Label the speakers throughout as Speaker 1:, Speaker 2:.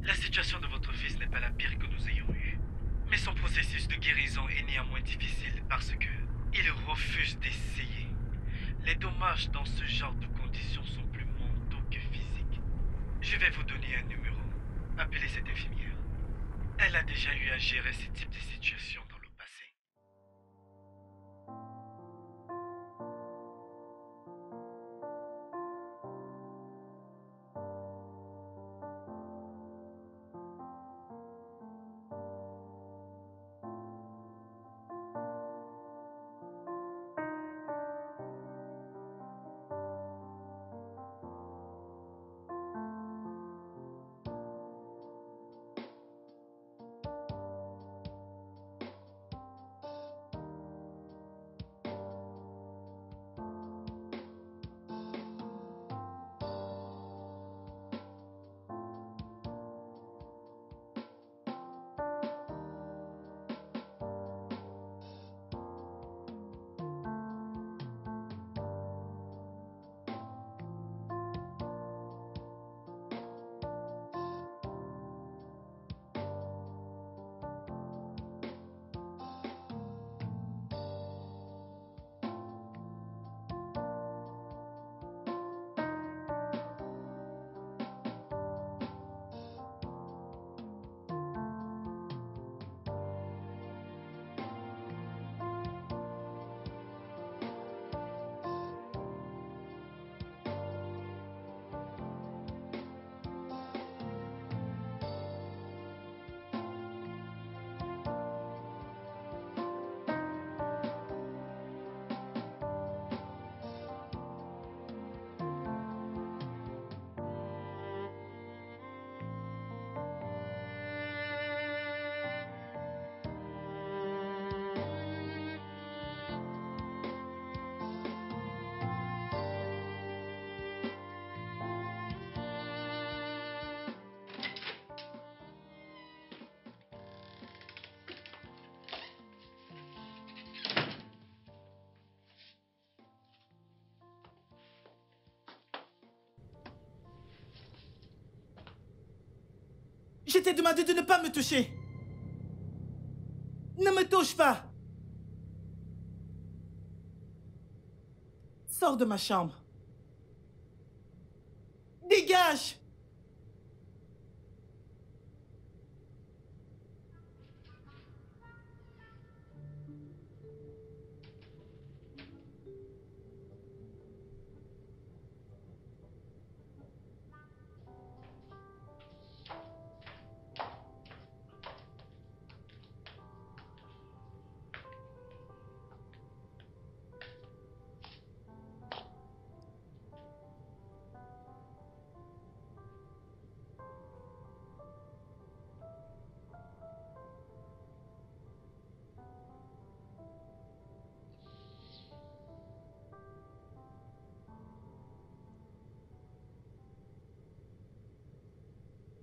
Speaker 1: La situation de votre fils n'est pas la pire que nous ayons eue. Mais son processus de guérison est néanmoins difficile parce que il refuse d'essayer. Les dommages dans ce genre de conditions sont plus mentaux que physiques. Je vais vous donner un numéro. Appelez cette infirmière. Elle a déjà eu à gérer ce type de situation dans le passé.
Speaker 2: Je t'ai demandé de ne pas me toucher. Ne me touche pas. Sors de ma chambre. Dégage.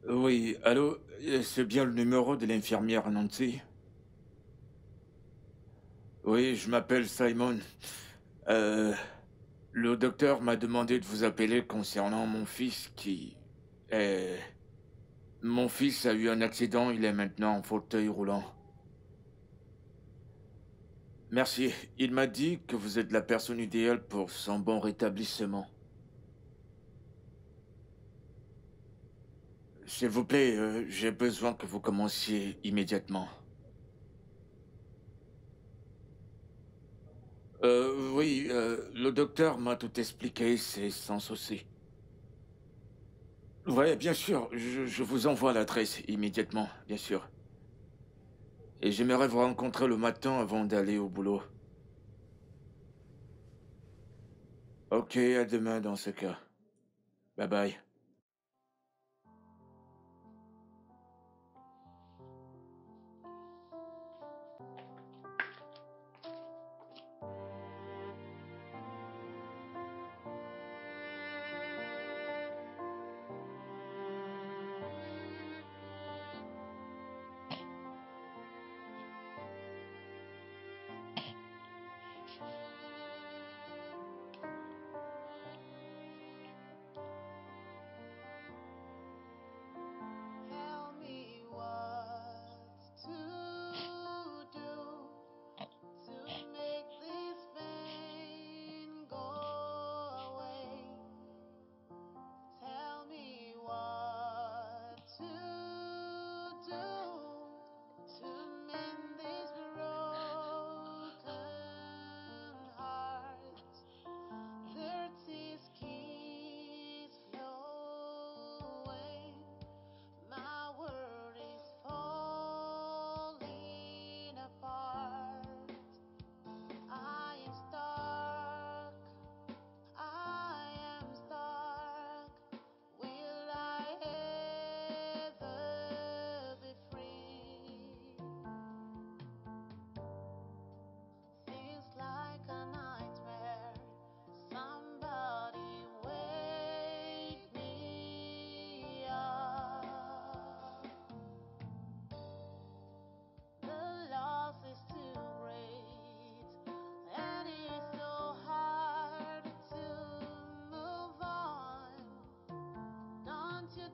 Speaker 3: Oui, allô, c'est bien le numéro de l'infirmière Nancy? Oui, je m'appelle Simon. Euh, le docteur m'a demandé de vous appeler concernant mon fils qui est... Mon fils a eu un accident, il est maintenant en fauteuil roulant. Merci. Il m'a dit que vous êtes la personne idéale pour son bon rétablissement. S'il vous plaît, j'ai besoin que vous commenciez immédiatement. Oui, le docteur m'a tout expliqué, c'est sans souci. Ouais, bien sûr, je vous envoie l'adresse immédiatement, bien sûr. Et j'aimerais vous rencontrer le matin avant d'aller au boulot. Ok, à demain dans ce cas. Bye bye.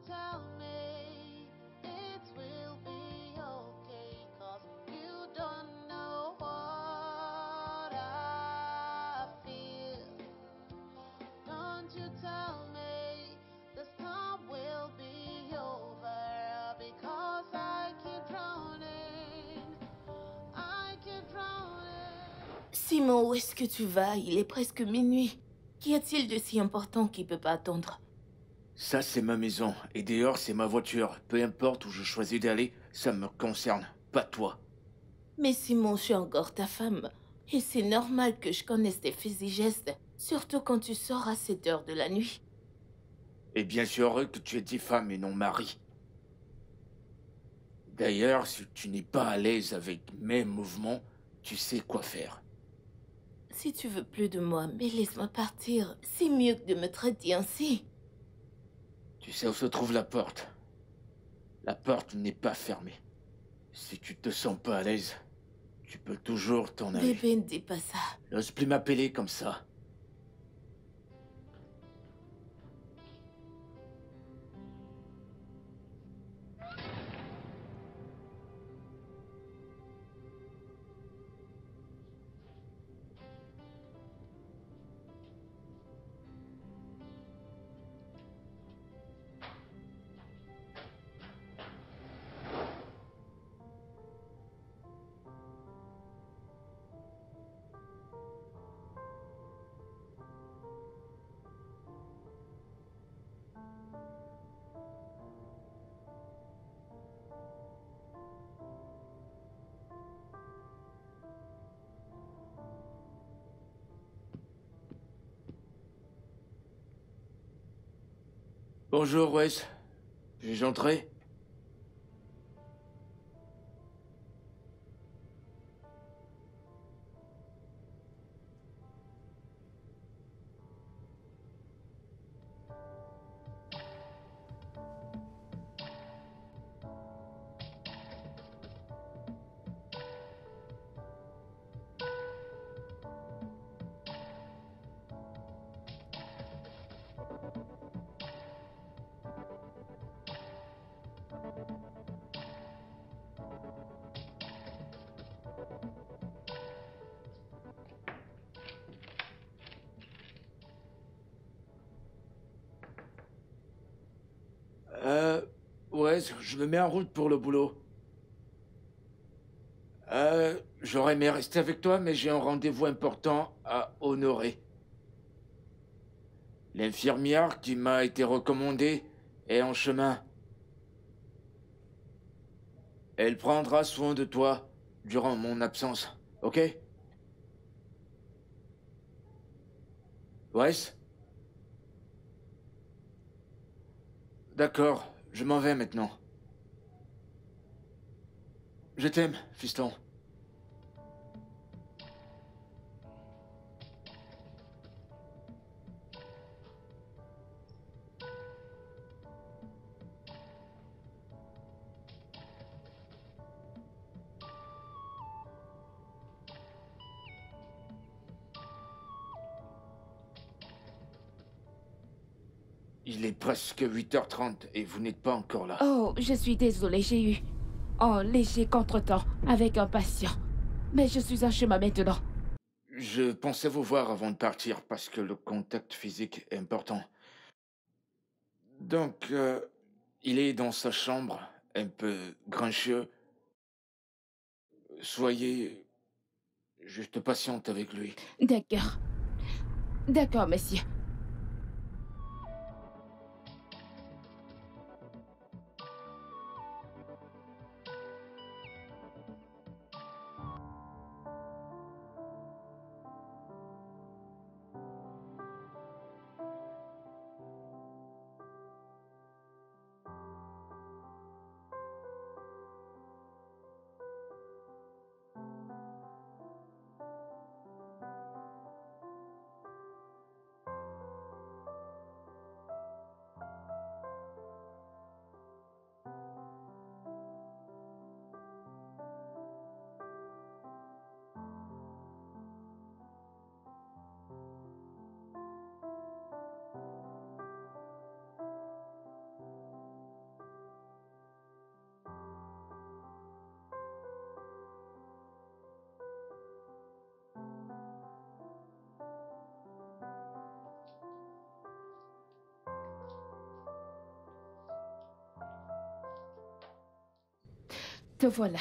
Speaker 4: tell me it will be okay, 'cause you don't know what I feel. Don't you tell me the storm will be over, because I keep drowning. I keep drowning.
Speaker 5: Simon, où est-ce que tu vas? Il est presque minuit. Qu'y a-t-il de si important qui peut pas attendre?
Speaker 3: Ça, c'est ma maison. Et dehors, c'est ma voiture. Peu importe où je choisis d'aller, ça me concerne, pas toi.
Speaker 5: Mais Simon, je suis encore ta femme. Et c'est normal que je connaisse tes faits et gestes, surtout quand tu sors à cette heure de la nuit.
Speaker 3: Et bien sûr que tu es dit femme et non mari. D'ailleurs, si tu n'es pas à l'aise avec mes mouvements, tu sais quoi faire.
Speaker 5: Si tu veux plus de moi, mais laisse-moi partir. C'est mieux que de me traiter ainsi.
Speaker 3: Tu sais où se trouve la porte. La porte n'est pas fermée. Si tu te sens pas à l'aise, tu peux toujours t'en aller.
Speaker 5: Bébé, ne dis pas ça.
Speaker 3: N'ose plus m'appeler comme ça. Bonjour, Wes. Puis-je entrer? Ouais, je me mets en route pour le boulot. J'aurais aimé rester avec toi, mais j'ai un rendez-vous important à honorer. L'infirmière qui m'a été recommandée est en chemin. Elle prendra soin de toi durant mon absence, ok? Wes? D'accord, je m'en vais maintenant. Je t'aime, fiston. Il est presque 8h30 et vous n'êtes pas encore là.
Speaker 6: Oh, je suis désolée, j'ai eu un léger contretemps avec un patient. Mais je suis en chemin maintenant.
Speaker 3: Je pensais vous voir avant de partir parce que le contact physique est important. Donc, il est dans sa chambre, un peu grincheux. Soyez juste patiente avec lui.
Speaker 6: D'accord. D'accord, monsieur. Te voilà.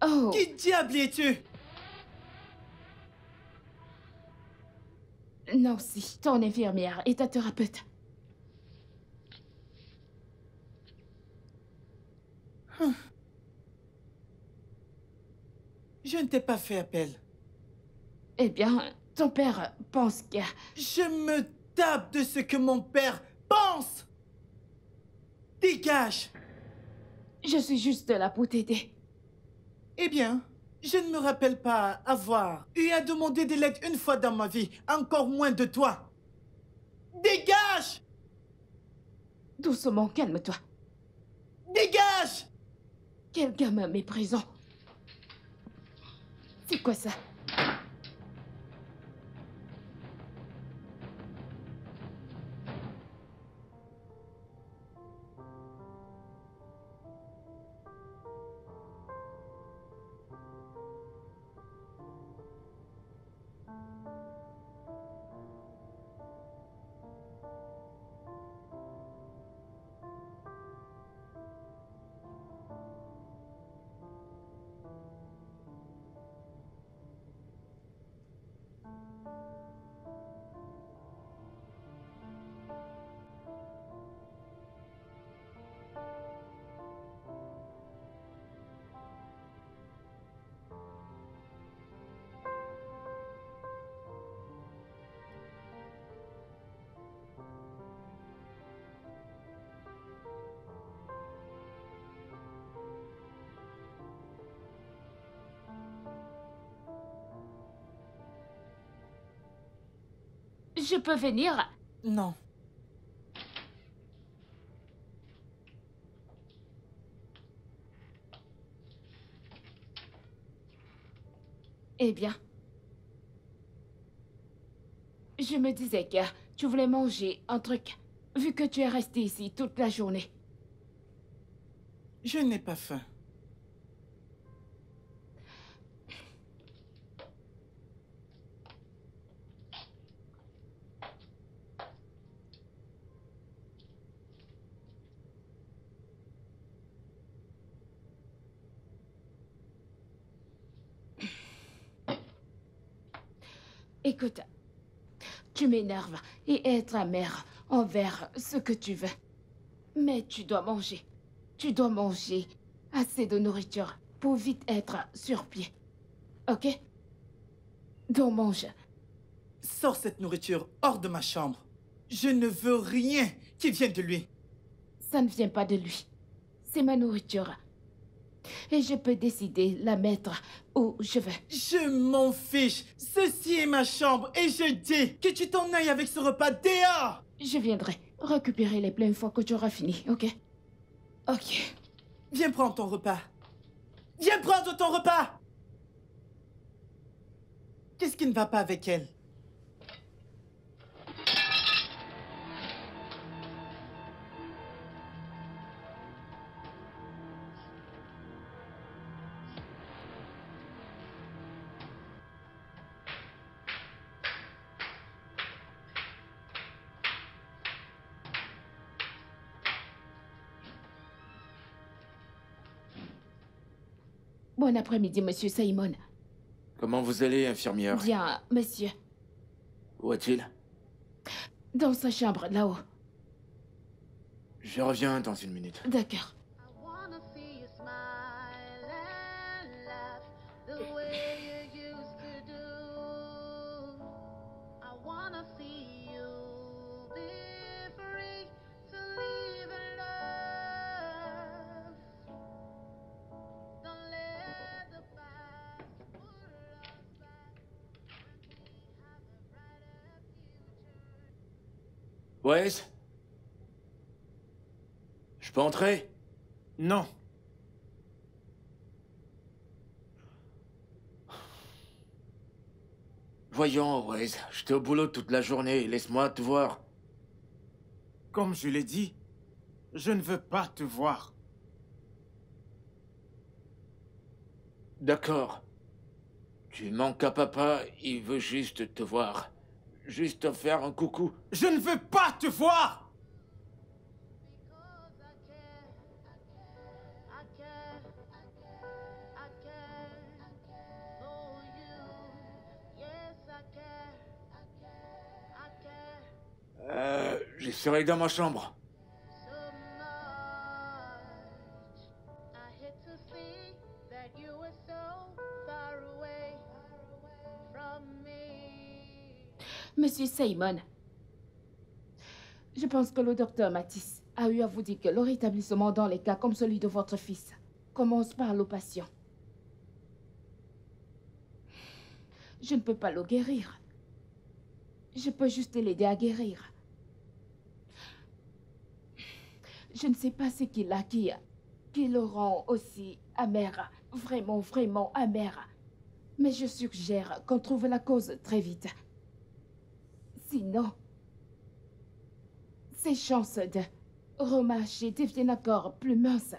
Speaker 6: Oh,
Speaker 2: Qui diable es-tu?
Speaker 6: Nancy, ton infirmière et ta thérapeute.
Speaker 2: Je ne t'ai pas fait appel.
Speaker 6: Eh bien, ton père pense que...
Speaker 2: Je me tape de ce que mon père pense. Dégage.
Speaker 6: Je suis juste là pour t'aider.
Speaker 2: Eh bien, je ne me rappelle pas avoir eu à demander de l'aide une fois dans ma vie, encore moins de toi. Dégage!
Speaker 6: Doucement, calme-toi.
Speaker 2: Dégage!
Speaker 6: Quel gamin méprisant. C'est quoi ça? Je peux venir?
Speaker 2: Non.
Speaker 6: Eh bien. Je me disais que tu voulais manger un truc, vu que tu es resté ici toute la journée.
Speaker 2: Je n'ai pas faim.
Speaker 6: Écoute, tu m'énerves et être amère envers ce que tu veux. Mais tu dois manger. Tu dois manger assez de nourriture pour vite être sur pied. Ok? Donc mange.
Speaker 2: Sors cette nourriture hors de ma chambre. Je ne veux rien qui vienne de lui.
Speaker 6: Ça ne vient pas de lui. C'est ma nourriture. Et je peux décider la mettre où je veux.
Speaker 2: Je m'en fiche. Ceci est ma chambre et je dis que tu t'en ailles avec ce repas dehors.
Speaker 6: Je viendrai récupérer les plats une fois que tu auras fini, ok? Ok.
Speaker 2: Viens prendre ton repas. Viens prendre ton repas. Qu'est-ce qui ne va pas avec elle?
Speaker 6: Bon après-midi, monsieur Simon.
Speaker 3: Comment vous allez, infirmière?
Speaker 6: Bien, monsieur.
Speaker 3: Où est-il?
Speaker 6: Dans sa chambre, là-haut.
Speaker 3: Je reviens dans une minute.
Speaker 6: D'accord.
Speaker 4: I wanna see you smile and laugh the way you used to do. I wanna see you be free to live and love. Don't let the past pull us back when we have a brighter future.
Speaker 3: Wes? Je peux entrer?
Speaker 2: Non.
Speaker 3: Voyons, Wes, j'étais au boulot toute la journée, laisse-moi te voir.
Speaker 7: Comme je l'ai dit, je ne veux pas te voir.
Speaker 3: D'accord. Tu manques à papa, il veut juste te voir. Juste te faire un coucou.
Speaker 7: Je ne veux pas te voir!
Speaker 4: Because I care for you. Yes, I care
Speaker 3: J'essaierai dans ma chambre.
Speaker 4: so much. I hate to see that you were so far away from me.
Speaker 6: Monsieur Simon, je pense que le docteur Matisse a eu à vous dire que le rétablissement dans les cas comme celui de votre fils commence par le patient. Je ne peux pas le guérir. Je peux juste l'aider à guérir. Je ne sais pas ce qu'il a qui le rend aussi amer, vraiment amer. Mais je suggère qu'on trouve la cause très vite. Sinon, ses chances de remarcher deviennent encore plus minces.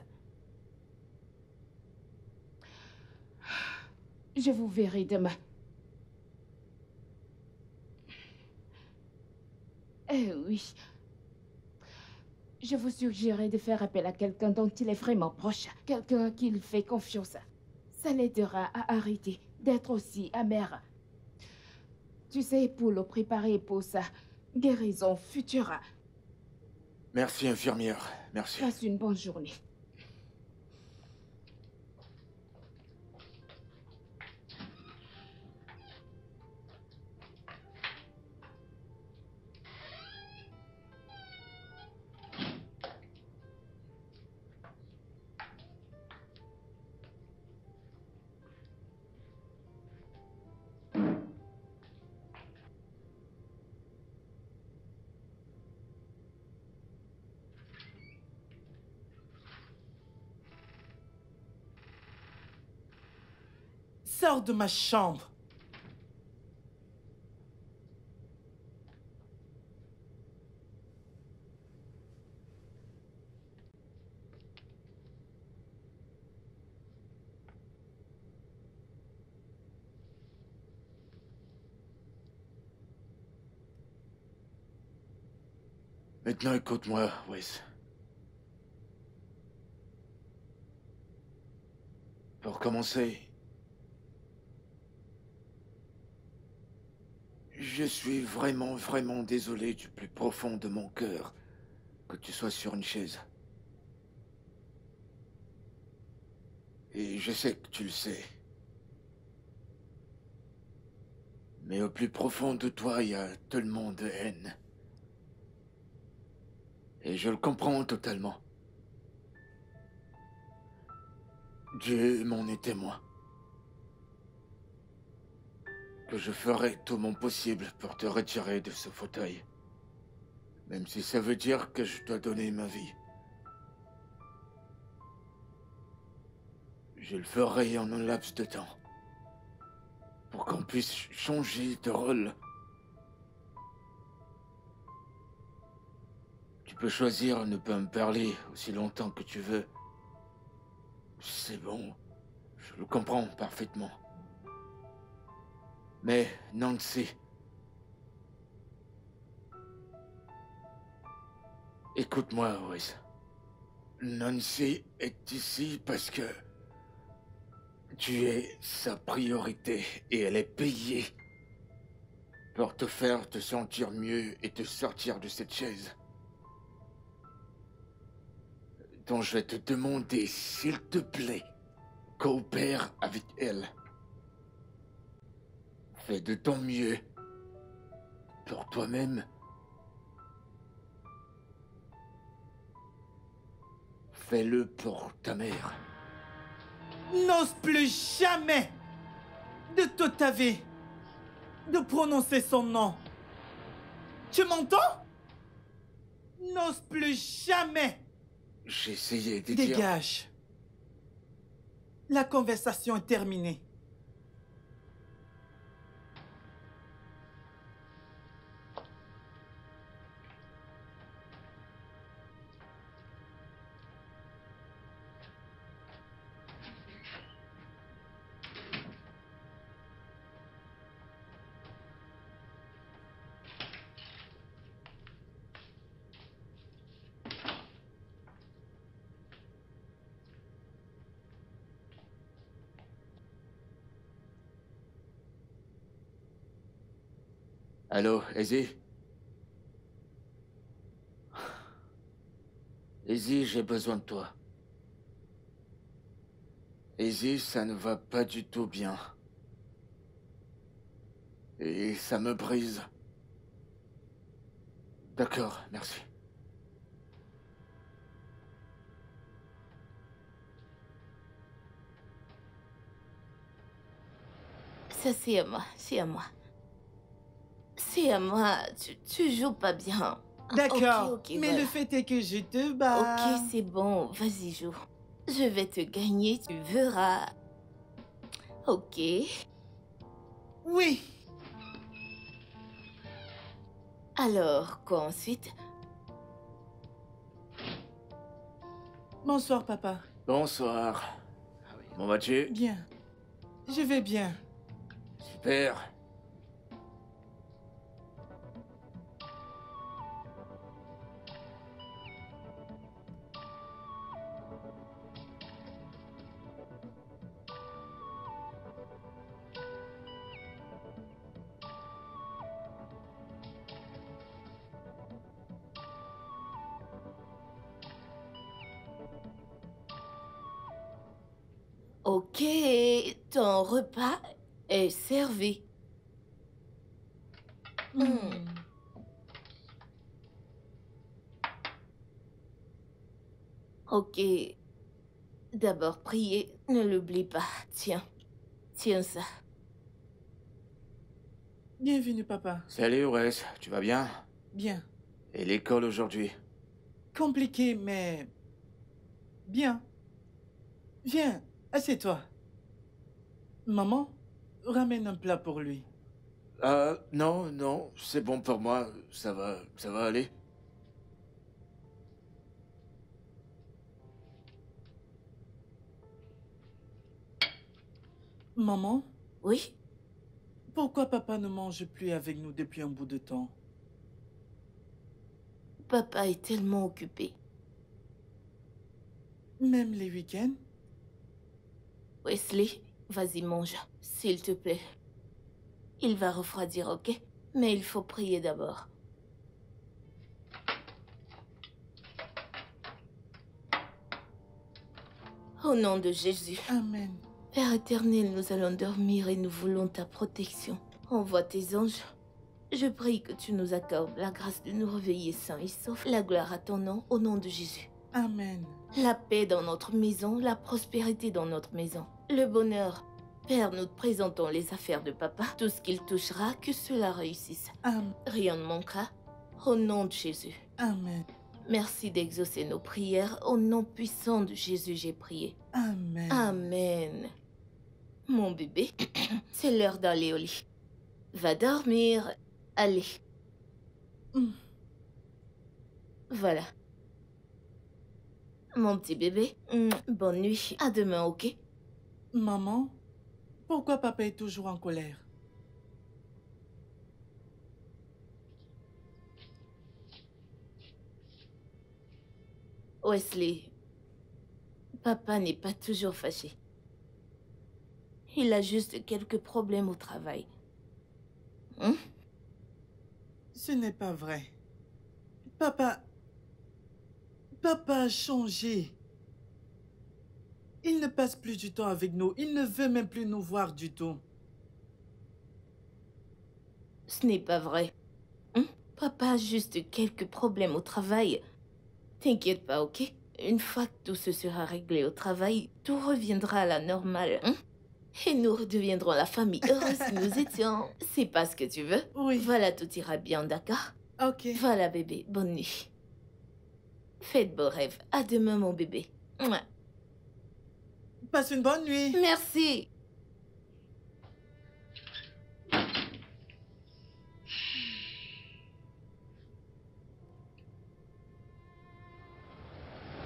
Speaker 6: Je vous verrai demain. Eh oui. Je vous suggérerais de faire appel à quelqu'un dont il est vraiment proche, quelqu'un à qui il fait confiance. Ça l'aidera à arrêter d'être aussi amer. Tu sais, pour le préparer pour sa guérison future.
Speaker 3: Merci, infirmière. Merci.
Speaker 6: Passe une bonne journée.
Speaker 2: Sors de ma chambre.
Speaker 3: Maintenant, écoute-moi, Wes. Pour commencer, je suis vraiment désolé du plus profond de mon cœur que tu sois sur une chaise. Et je sais que tu le sais. Mais au plus profond de toi, il y a tellement de haine. Et je le comprends totalement. Dieu m'en est témoin. Que je ferai tout mon possible pour te retirer de ce fauteuil. Même si ça veut dire que je dois donner ma vie. Je le ferai en un laps de temps. Pour qu'on puisse changer de rôle. Tu peux choisir de ne pas me parler aussi longtemps que tu veux. C'est bon, je le comprends parfaitement. Mais Nancy... Écoute-moi, Wes. Nancy est ici parce que... tu es sa priorité et elle est payée pour te faire te sentir mieux et te sortir de cette chaise. Donc je vais te demander, s'il te plaît, coopère avec elle. Fais de ton mieux pour toi-même. Fais-le pour ta mère.
Speaker 2: N'ose plus jamais de toute ta vie de prononcer son nom. Tu m'entends? N'ose plus jamais.
Speaker 3: J'ai essayé de dire...
Speaker 2: Dégage. La conversation est terminée.
Speaker 3: Allô, Izzy? Izzy, j'ai besoin de toi. Izzy, ça ne va pas du tout bien. Et ça me brise. D'accord, merci.
Speaker 5: Ça, c'est à moi, c'est à moi. C'est à moi, tu joues pas bien.
Speaker 2: D'accord,
Speaker 5: Ok,
Speaker 2: mais
Speaker 5: voilà.
Speaker 2: le fait est que je te bats.
Speaker 5: Ok, c'est bon, vas-y, joue. Je vais te gagner, tu verras. Ok.
Speaker 2: Oui.
Speaker 5: Alors, quoi ensuite?
Speaker 2: Bonsoir, papa.
Speaker 3: Bonsoir. Comment vas-tu?
Speaker 2: Bien. Je vais bien.
Speaker 3: Super.
Speaker 5: Ok, ton repas est servi.
Speaker 2: Hmm.
Speaker 5: Ok. D'abord prier, ne l'oublie pas. Tiens, tiens ça.
Speaker 2: Bienvenue, papa.
Speaker 3: Salut, Wes. Tu vas bien?
Speaker 2: Bien.
Speaker 3: Et l'école aujourd'hui?
Speaker 2: Compliqué, mais bien. Viens, assieds-toi. Maman, ramène un plat pour lui.
Speaker 3: Non, non, c'est bon pour moi. Ça va aller.
Speaker 2: Maman,
Speaker 5: Oui?
Speaker 2: pourquoi papa ne mange plus avec nous depuis un bout de temps?
Speaker 5: Papa est tellement occupé.
Speaker 2: Même les week-ends?
Speaker 5: Wesley, vas-y, mange, s'il te plaît. Il va refroidir, ok? Mais il faut prier d'abord. Au nom de Jésus.
Speaker 2: Amen.
Speaker 5: Père éternel, nous allons dormir et nous voulons ta protection. Envoie tes anges. Je prie que tu nous accordes la grâce de nous réveiller sains et saufs. La gloire à ton nom, au nom de Jésus.
Speaker 2: Amen.
Speaker 5: La paix dans notre maison, la prospérité dans notre maison. Le bonheur. Père, nous te présentons les affaires de papa. Tout ce qu'il touchera, que cela réussisse.
Speaker 2: Amen.
Speaker 5: Rien ne manquera. Au nom de Jésus.
Speaker 2: Amen.
Speaker 5: Merci d'exaucer nos prières. Au nom puissant de Jésus, j'ai prié.
Speaker 2: Amen.
Speaker 5: Amen. Mon bébé, c'est l'heure d'aller au lit. Va dormir. Allez.
Speaker 2: Hmm.
Speaker 5: Voilà. Mon petit bébé, bonne nuit. À demain, ok?
Speaker 2: Maman, pourquoi papa est toujours en colère?
Speaker 5: Wesley, papa n'est pas toujours fâché. Il a juste quelques problèmes au travail. Hein?
Speaker 2: Ce n'est pas vrai. Papa a changé. Il ne passe plus du temps avec nous. Il ne veut même plus nous voir du tout.
Speaker 5: Ce n'est pas vrai. Hein? Papa a juste quelques problèmes au travail. T'inquiète pas, ok? Une fois que tout se sera réglé au travail, tout reviendra à la normale. Hein? Et nous redeviendrons la famille heureuse que nous étions. C'est pas ce que tu veux?
Speaker 2: Oui.
Speaker 5: Voilà, tout ira bien, d'accord?
Speaker 2: Ok.
Speaker 5: Voilà, bébé, bonne nuit. Fais de beaux rêves. À demain, mon bébé. Mouah.
Speaker 2: Passe une bonne nuit.
Speaker 5: Merci.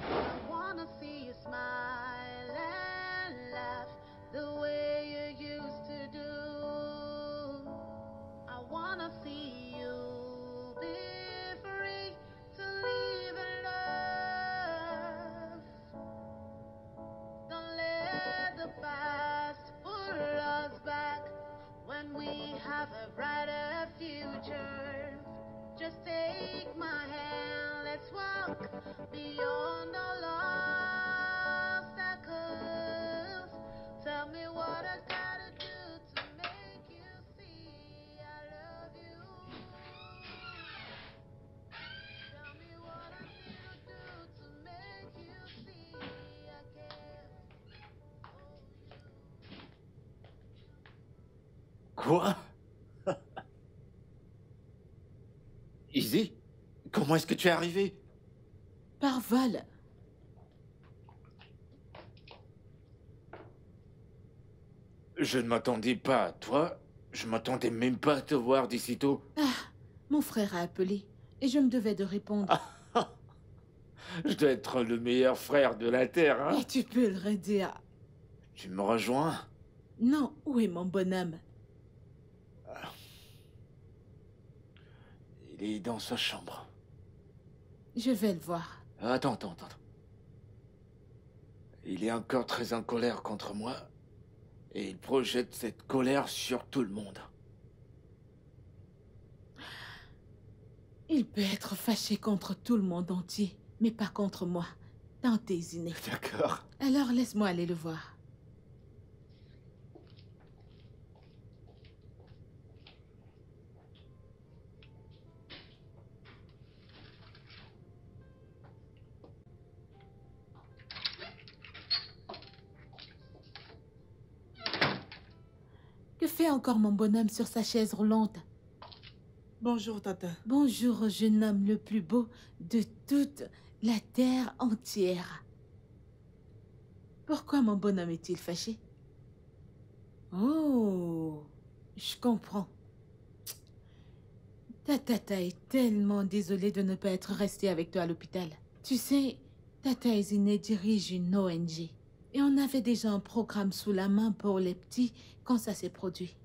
Speaker 4: I wanna see you smile and laugh the way you used to do. I wanna see you be free to live and love. Don't let the past
Speaker 3: Quoi? Izzy? Comment est-ce que tu es arrivé?
Speaker 6: Par vol.
Speaker 3: Je ne m'attendais pas à toi. Je m'attendais même pas à te voir d'ici tôt.
Speaker 6: Ah, mon frère a appelé et je me devais de répondre.
Speaker 3: Je dois être le meilleur frère de la Terre, hein?
Speaker 6: Et tu peux le redire.
Speaker 3: Tu me rejoins?
Speaker 6: Non, où est mon bonhomme?
Speaker 3: Il est dans sa chambre.
Speaker 6: Je vais le voir.
Speaker 3: Attends. Il est encore très en colère contre moi. Et il projette cette colère sur tout le monde.
Speaker 6: Il peut être fâché contre tout le monde entier, mais pas contre moi. Dans tes innées.
Speaker 3: D'accord.
Speaker 6: Alors laisse-moi aller le voir. Que fait encore mon bonhomme sur sa chaise roulante?
Speaker 2: Bonjour, Tata.
Speaker 6: Bonjour, jeune homme le plus beau de toute la terre entière. Pourquoi mon bonhomme est-il fâché? Oh, je comprends. Ta tata est tellement désolée de ne pas être restée avec toi à l'hôpital. Tu sais, Tata Ezine dirige une ONG. Et on avait déjà un programme sous la main pour les petits quand ça s'est produit.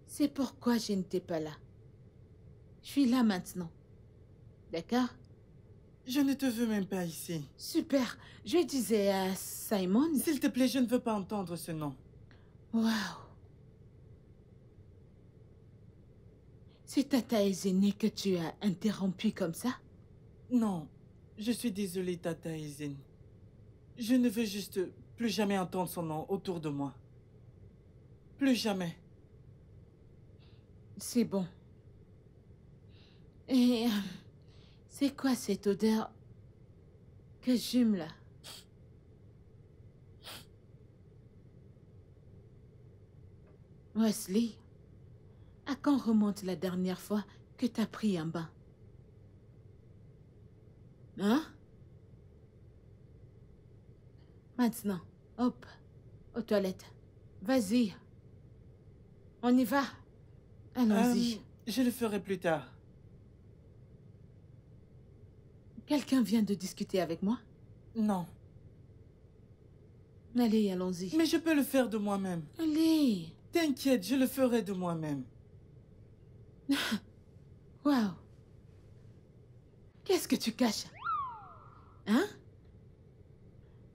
Speaker 6: C'est pourquoi je n'étais pas là. Je suis là maintenant. D'accord?
Speaker 2: Je ne te veux même pas ici.
Speaker 6: Super. Je disais à Simon...
Speaker 2: S'il te plaît, je ne veux pas entendre ce nom.
Speaker 6: Waouh. C'est Tata Ezine que tu as interrompu comme ça?
Speaker 2: Non, je suis désolée, Tata Izine. Je ne veux juste plus jamais entendre son nom autour de moi. Plus jamais.
Speaker 6: C'est bon. Et... c'est quoi cette odeur que j'hume là? Wesley, à quand remonte la dernière fois que t'as pris un bain? Hein? Maintenant, hop, aux toilettes. Vas-y. On y va. Allons-y.
Speaker 2: Je le ferai plus tard.
Speaker 6: Quelqu'un vient de discuter avec moi?
Speaker 2: Non.
Speaker 6: Allez, allons-y.
Speaker 2: Mais je peux le faire de moi-même.
Speaker 6: Allez.
Speaker 2: T'inquiète, je le ferai de moi-même.
Speaker 6: Waouh. Qu'est-ce que tu caches? Hein?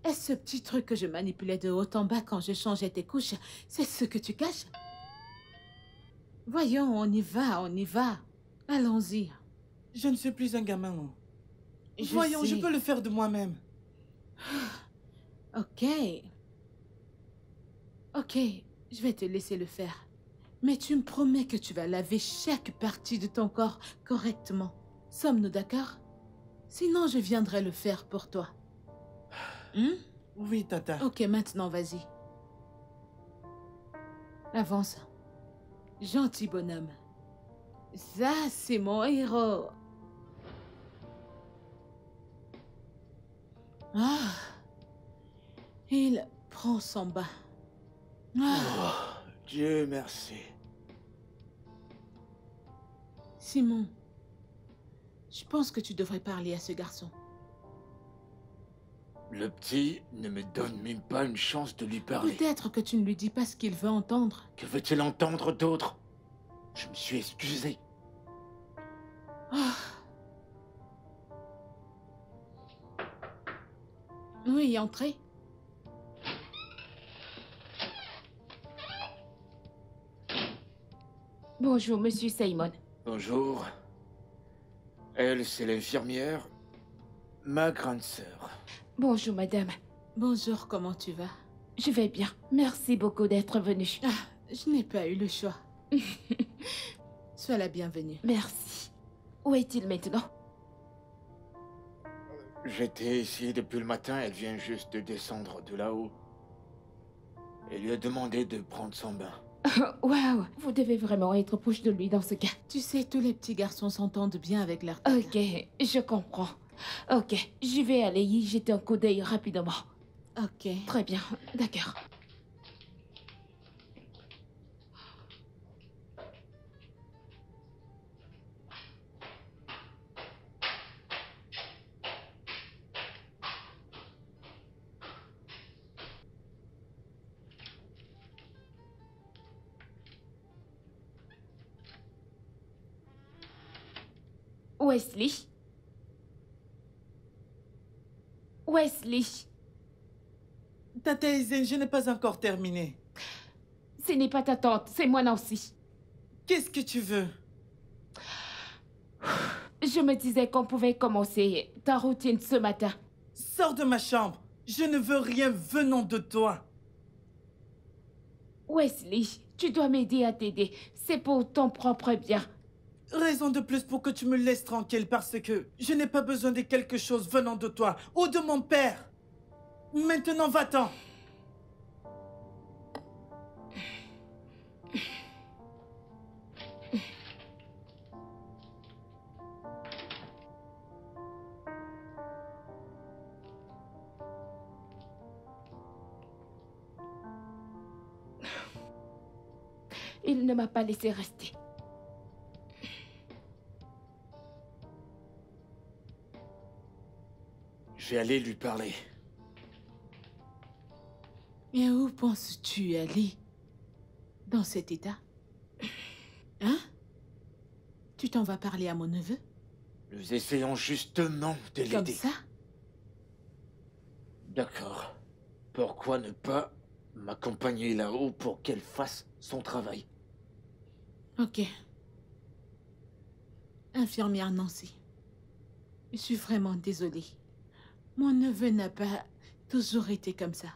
Speaker 6: Est-ce ce petit truc que je manipulais de haut en bas quand je changeais tes couches? C'est ce que tu caches? Voyons, on y va. Allons-y.
Speaker 2: Je ne suis plus un gamin, non.
Speaker 6: Je
Speaker 2: Voyons, je
Speaker 6: sais.
Speaker 2: peux le faire de moi-même.
Speaker 6: Ok. Ok, je vais te laisser le faire. Mais tu me promets que tu vas laver chaque partie de ton corps correctement. Sommes-nous d'accord? Sinon, je viendrai le faire pour toi.
Speaker 2: Oui, Tata.
Speaker 6: Ok, maintenant, vas-y. Avance. Gentil bonhomme. Ça, c'est mon héros. Ah. Il prend son bain. Ah.
Speaker 3: Oh, Dieu merci.
Speaker 6: Simon, je pense que tu devrais parler à ce garçon.
Speaker 3: Le petit ne me donne même pas une chance de lui parler.
Speaker 6: Peut-être que tu ne lui dis pas ce qu'il veut entendre.
Speaker 3: Que veut-il entendre d'autre? Je me suis excusé.
Speaker 6: Ah. Oui, entrez.
Speaker 5: Bonjour, monsieur Simon.
Speaker 3: Bonjour. Elle, c'est l'infirmière, ma grande sœur.
Speaker 5: Bonjour, madame.
Speaker 6: Bonjour, comment tu vas?
Speaker 5: Je vais bien. Merci beaucoup d'être venue.
Speaker 6: Ah, je n'ai pas eu le choix. Sois la bienvenue.
Speaker 5: Merci. Où est-il maintenant?
Speaker 3: J'étais ici depuis le matin, elle vient juste de descendre de là-haut. Elle lui a demandé de prendre son bain.
Speaker 6: Waouh, vous devez vraiment être proche de lui dans ce cas.
Speaker 8: Tu sais, tous les petits garçons s'entendent bien avec leur tata.
Speaker 6: Ok, je comprends. Ok, je vais aller y jeter un coup d'œil rapidement.
Speaker 8: Ok.
Speaker 6: Très bien, d'accord. Wesley? Wesley,
Speaker 2: Tata Aizen, je n'ai pas encore terminé.
Speaker 6: ce n'est pas ta tante, c'est moi Nancy.
Speaker 2: Qu'est-ce que tu veux?
Speaker 6: Je me disais qu'on pouvait commencer ta routine ce matin.
Speaker 2: Sors de ma chambre. Je ne veux rien venant de toi.
Speaker 6: Wesley, tu dois m'aider à t'aider. C'est pour ton propre bien.
Speaker 2: Raison de plus pour que tu me laisses tranquille parce que je n'ai pas besoin de quelque chose venant de toi ou de mon père. Maintenant, va-t'en.
Speaker 6: Il ne m'a pas laissé rester.
Speaker 3: Je vais aller lui parler.
Speaker 8: Et où penses-tu aller dans cet état? Hein? Tu t'en vas parler à mon neveu?
Speaker 3: Nous essayons justement de
Speaker 8: Comme
Speaker 3: l'aider.
Speaker 8: ça?
Speaker 3: D'accord. Pourquoi ne pas m'accompagner là-haut pour qu'elle fasse son travail?
Speaker 8: Ok. Infirmière Nancy, je suis vraiment désolée. Mon neveu n'a pas toujours été comme ça.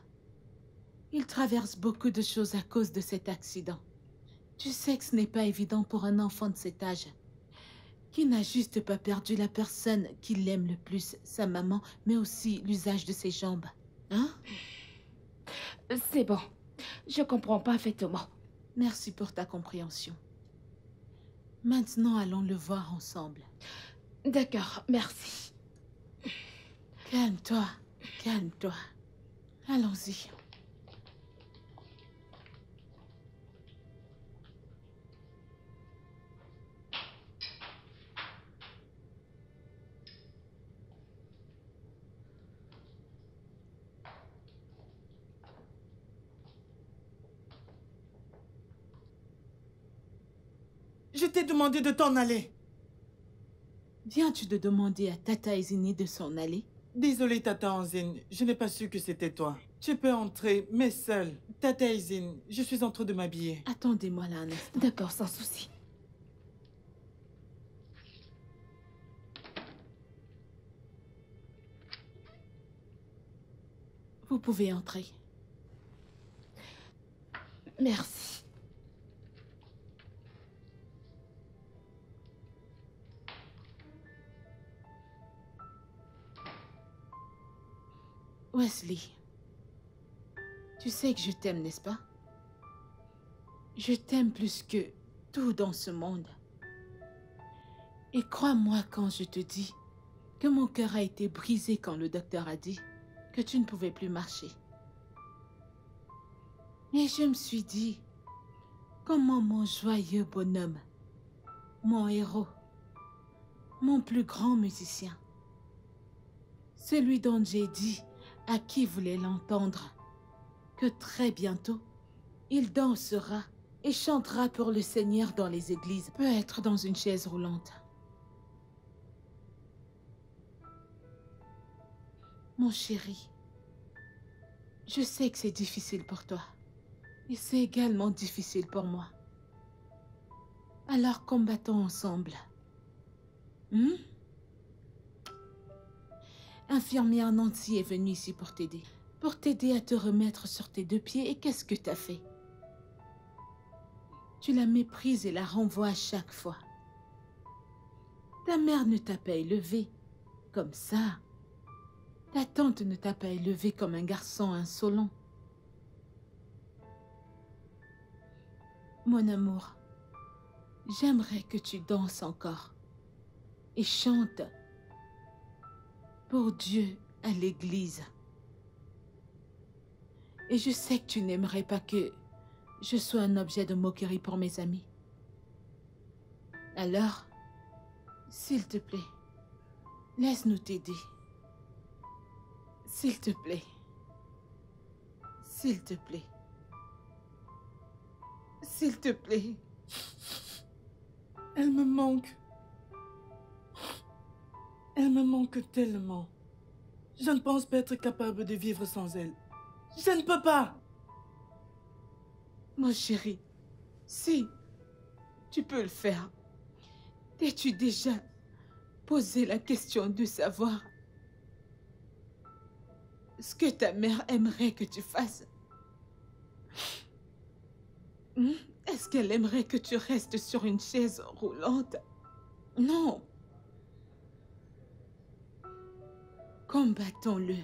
Speaker 8: Il traverse beaucoup de choses à cause de cet accident. Tu sais que ce n'est pas évident pour un enfant de cet âge, qui n'a juste pas perdu la personne qu'il aime le plus, sa maman, mais aussi l'usage de ses jambes. Hein?
Speaker 6: C'est bon. Je comprends parfaitement.
Speaker 8: Merci pour ta compréhension. Maintenant, allons le voir ensemble.
Speaker 6: D'accord, merci.
Speaker 8: Calme-toi, calme-toi. Allons-y.
Speaker 2: Je t'ai demandé de t'en aller.
Speaker 8: Viens-tu de demander à Tata Izini de s'en aller?
Speaker 2: Désolé, Tata Anzin, je n'ai pas su que c'était toi. Tu peux entrer, mais seul. Tata Izin, je suis en train de m'habiller.
Speaker 8: Attendez-moi là un instant.
Speaker 6: D'accord, sans souci.
Speaker 8: Vous pouvez entrer.
Speaker 6: Merci.
Speaker 8: Wesley, tu sais que je t'aime, n'est-ce pas? Je t'aime plus que tout dans ce monde. Et crois-moi quand je te dis que mon cœur a été brisé quand le docteur a dit que tu ne pouvais plus marcher. Et je me suis dit, comment mon joyeux bonhomme, mon héros, mon plus grand musicien, celui dont j'ai dit à qui voulait l'entendre, que très bientôt, il dansera et chantera pour le Seigneur dans les églises, peut être dans une chaise roulante. Mon chéri, je sais que c'est difficile pour toi, et c'est également difficile pour moi. Alors combattons ensemble. Infirmière Nancy est venue ici pour t'aider à te remettre sur tes deux pieds. Et qu'est-ce que t'as fait? Tu la méprises et la renvoies à chaque fois. Ta mère ne t'a pas élevé comme ça. Ta tante ne t'a pas élevé comme un garçon insolent. Mon amour, j'aimerais que tu danses encore et chantes pour Dieu à l'église. Et je sais que tu n'aimerais pas que je sois un objet de moquerie pour mes amis. Alors, s'il te plaît, laisse-nous t'aider. S'il te plaît. S'il te plaît. S'il te plaît.
Speaker 2: Elle me manque. Elle me manque tellement. Je ne pense pas être capable de vivre sans elle. Je ne peux pas.
Speaker 8: Mon chéri, si tu peux le faire, t'es-tu déjà posé la question de savoir ce que ta mère aimerait que tu fasses? Est-ce qu'elle aimerait que tu restes sur une chaise roulante? Non. Combattons-le.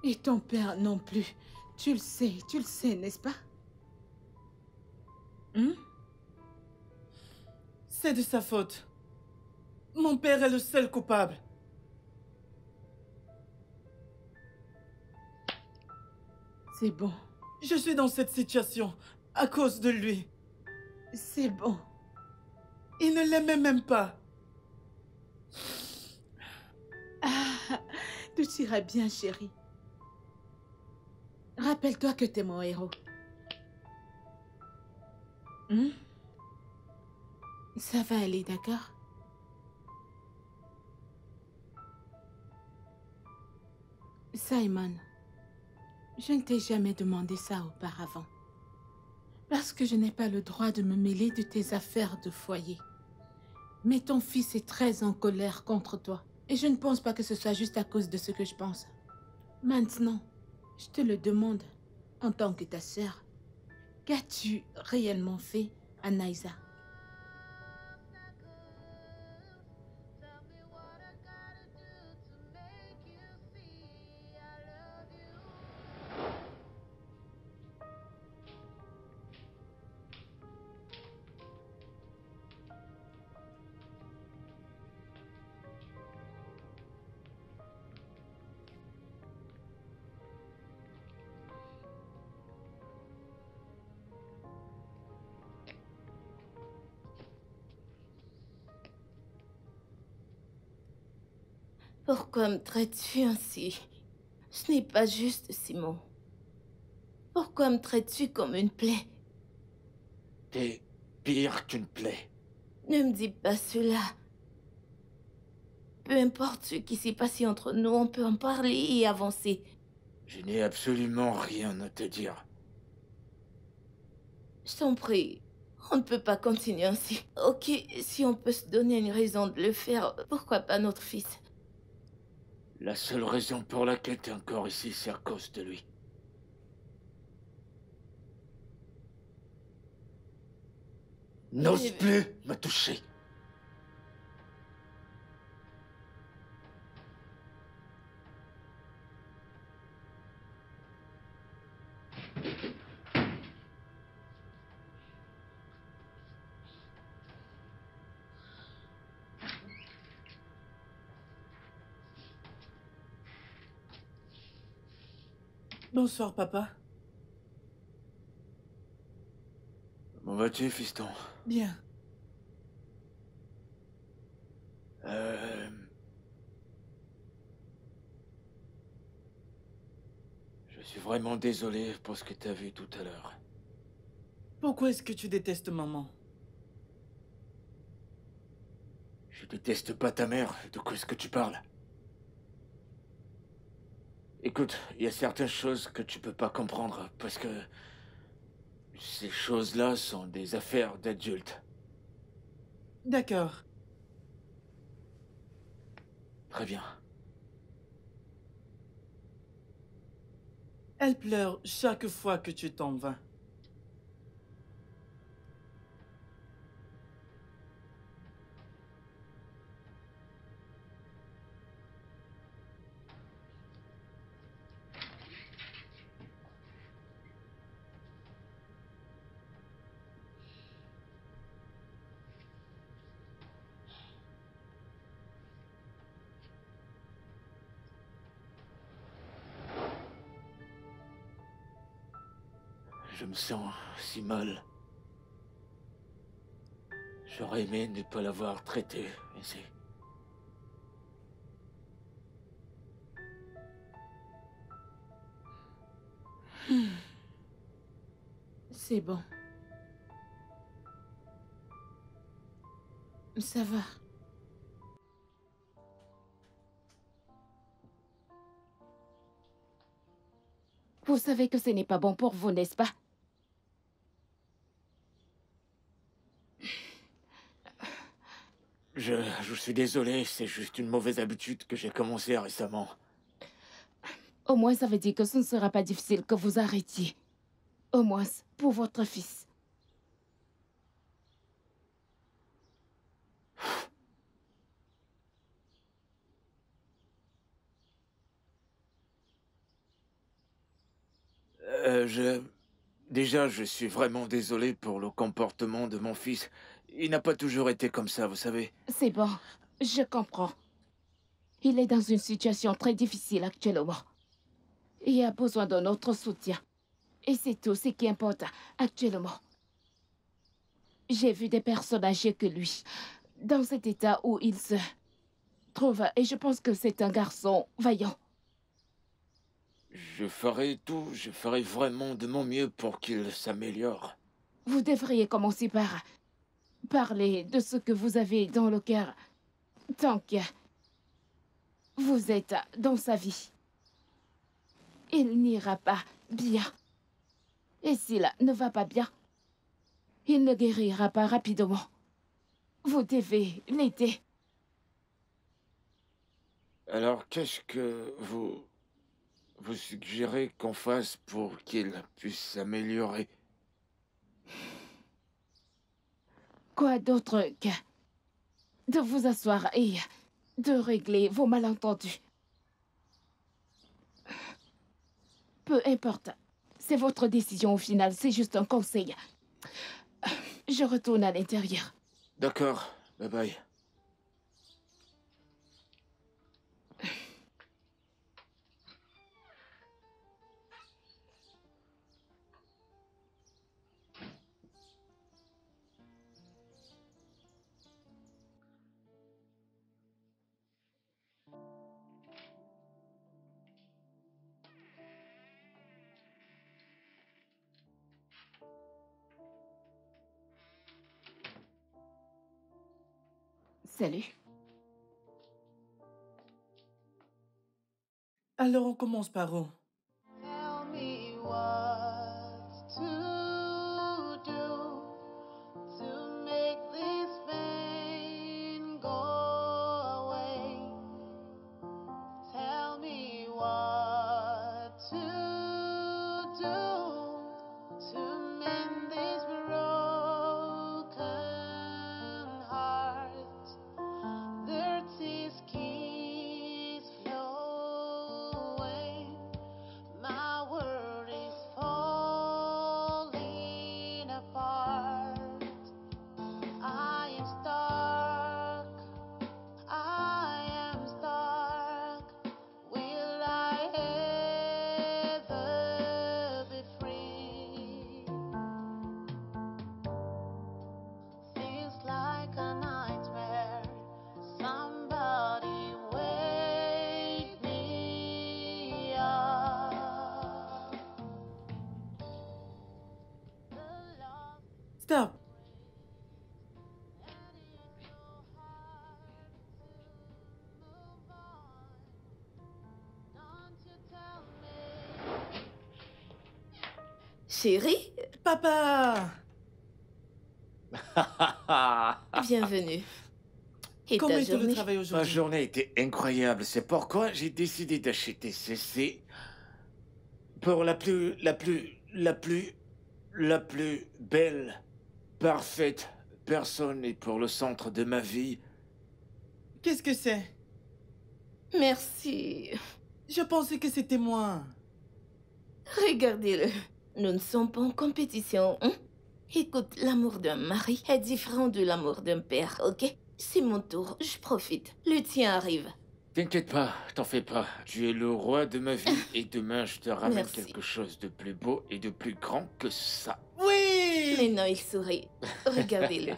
Speaker 8: Et ton père non plus. Tu le sais, n'est-ce pas?
Speaker 2: C'est de sa faute. Mon père est le seul coupable.
Speaker 8: C'est bon.
Speaker 2: Je suis dans cette situation à cause de lui.
Speaker 8: C'est bon.
Speaker 2: Il ne l'aimait même pas.
Speaker 8: Ah, tout ira bien, chérie. Rappelle-toi que t'es mon héros. Ça va aller, d'accord? Simon, je ne t'ai jamais demandé ça auparavant. Parce que je n'ai pas le droit de me mêler de tes affaires de foyer. Mais ton fils est très en colère contre toi. Et je ne pense pas que ce soit juste à cause de ce que je pense. Maintenant, je te le demande, en tant que ta sœur, qu'as-tu réellement fait à Naïsa?
Speaker 5: Pourquoi me traites-tu ainsi? Ce n'est pas juste, Simon. Pourquoi me traites-tu comme une plaie?
Speaker 3: T'es pire qu'une plaie.
Speaker 5: Ne me dis pas cela. Peu importe ce qui s'est passé entre nous, on peut en parler et avancer.
Speaker 3: Je n'ai absolument rien à te dire.
Speaker 5: Je t'en prie, on ne peut pas continuer ainsi. Ok, si on peut se donner une raison de le faire, pourquoi pas notre fils?
Speaker 3: La seule raison pour laquelle t'es encore ici, c'est à cause de lui. N'ose plus me toucher.
Speaker 2: Bonsoir, papa.
Speaker 3: Comment vas-tu, fiston?
Speaker 2: Bien.
Speaker 3: Je suis vraiment désolé pour ce que t'as vu tout à l'heure.
Speaker 2: Pourquoi est-ce que tu détestes maman?
Speaker 3: Je déteste pas ta mère. De quoi est-ce que tu parles? Écoute, il y a certaines choses que tu peux pas comprendre parce que ces choses-là sont des affaires d'adultes.
Speaker 2: D'accord.
Speaker 3: Très bien.
Speaker 2: Elle pleure chaque fois que tu t'en vas.
Speaker 3: Je me sens si mal. J'aurais aimé ne pas l'avoir traité, ainsi.
Speaker 8: C'est bon. Ça va.
Speaker 6: Vous savez que ce n'est pas bon pour vous, n'est-ce pas?
Speaker 3: Je suis désolé, c'est juste une mauvaise habitude que j'ai commencée récemment.
Speaker 6: Au moins, ça veut dire que ce ne sera pas difficile que vous arrêtiez. Au moins, pour votre fils.
Speaker 3: Déjà, je suis vraiment désolé pour le comportement de mon fils. Il n'a pas toujours été comme ça, vous savez.
Speaker 6: C'est bon, je comprends. Il est dans une situation très difficile actuellement. Il a besoin de notre soutien. Et c'est tout ce qui importe actuellement. J'ai vu des personnes âgées que lui, dans cet état où il se trouve, et je pense que c'est un garçon vaillant.
Speaker 3: Je ferai tout, je ferai vraiment de mon mieux pour qu'il s'améliore.
Speaker 6: Vous devriez commencer par parler de ce que vous avez dans le cœur tant que vous êtes dans sa vie. Il n'ira pas bien. Et s'il ne va pas bien, il ne guérira pas rapidement. Vous devez l'aider.
Speaker 3: Alors, qu'est-ce que vous suggérez qu'on fasse pour qu'il puisse s'améliorer?
Speaker 6: Quoi d'autre que de vous asseoir et de régler vos malentendus? Peu importe. C'est votre décision au final, c'est juste un conseil. Je retourne à l'intérieur.
Speaker 3: D'accord, bye bye.
Speaker 6: Salut.
Speaker 2: Alors on commence par où?
Speaker 4: Tell me what to do to make this pain go away. Tell me what to do to mend this broken heart. Dirty keys flowing. My world is falling apart. I am stuck. I am stuck. Will I ever be free? Feels like a nightmare. Somebody wake me up. The love
Speaker 2: Stop.
Speaker 4: and it's so hard to move on. Don't you tell me.
Speaker 5: Chérie,
Speaker 2: Papa!
Speaker 5: bienvenue. Et
Speaker 2: Comment
Speaker 5: ta
Speaker 2: était le
Speaker 5: journée?
Speaker 2: travail
Speaker 3: Ma
Speaker 2: aujourd'hui?
Speaker 3: journée était incroyable, c'est pourquoi j'ai décidé d'acheter ceci pour la plus belle, parfaite personne et pour le centre de ma vie.
Speaker 2: Qu'est-ce que c'est?
Speaker 5: Merci.
Speaker 2: Je pensais que c'était moi.
Speaker 5: Regardez-le. Nous ne sommes pas en compétition, hein? Écoute, l'amour d'un mari est différent de l'amour d'un père, ok? C'est mon tour, je profite. Le tien arrive.
Speaker 3: T'inquiète pas, t'en fais pas. Tu es le roi de ma vie et demain je te ramène
Speaker 5: Merci.
Speaker 3: quelque chose de plus beau et de plus grand que ça.
Speaker 2: Oui!
Speaker 5: Mais non, il sourit. Regardez-le.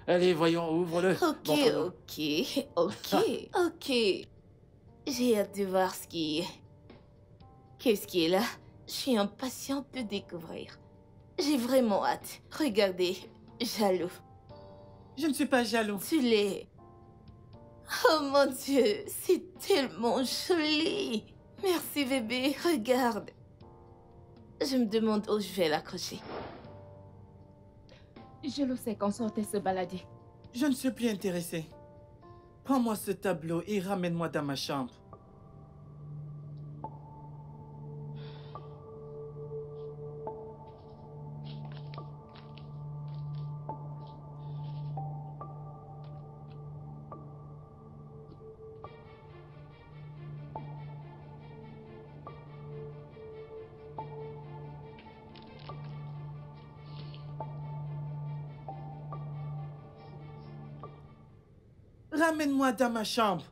Speaker 3: Allez, voyons, ouvre-le.
Speaker 5: Ok,
Speaker 3: Montre-nous.
Speaker 5: ok. J'ai hâte de voir ce qui est. Qu'est-ce qui est là? Je suis impatiente de découvrir. J'ai vraiment hâte. Regardez, jaloux.
Speaker 2: Je ne suis pas jaloux.
Speaker 5: Tu l'es. Oh mon Dieu, c'est tellement joli. Merci bébé, regarde. Je me demande où je vais l'accrocher.
Speaker 6: Je le sais qu'on sortait se balader.
Speaker 2: Je ne suis plus intéressé. Prends-moi ce tableau et ramène-moi dans ma chambre. Ramène-moi dans ma chambre.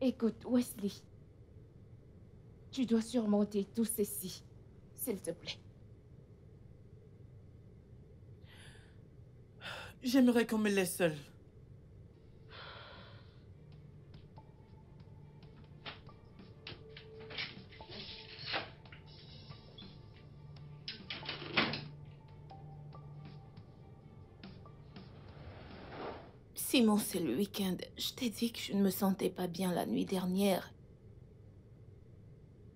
Speaker 6: Écoute, Wesley. Tu dois surmonter tout ceci, s'il te plaît.
Speaker 2: J'aimerais qu'on me laisse seul.
Speaker 5: Simon, c'est le week-end. Je t'ai dit que je ne me sentais pas bien la nuit dernière.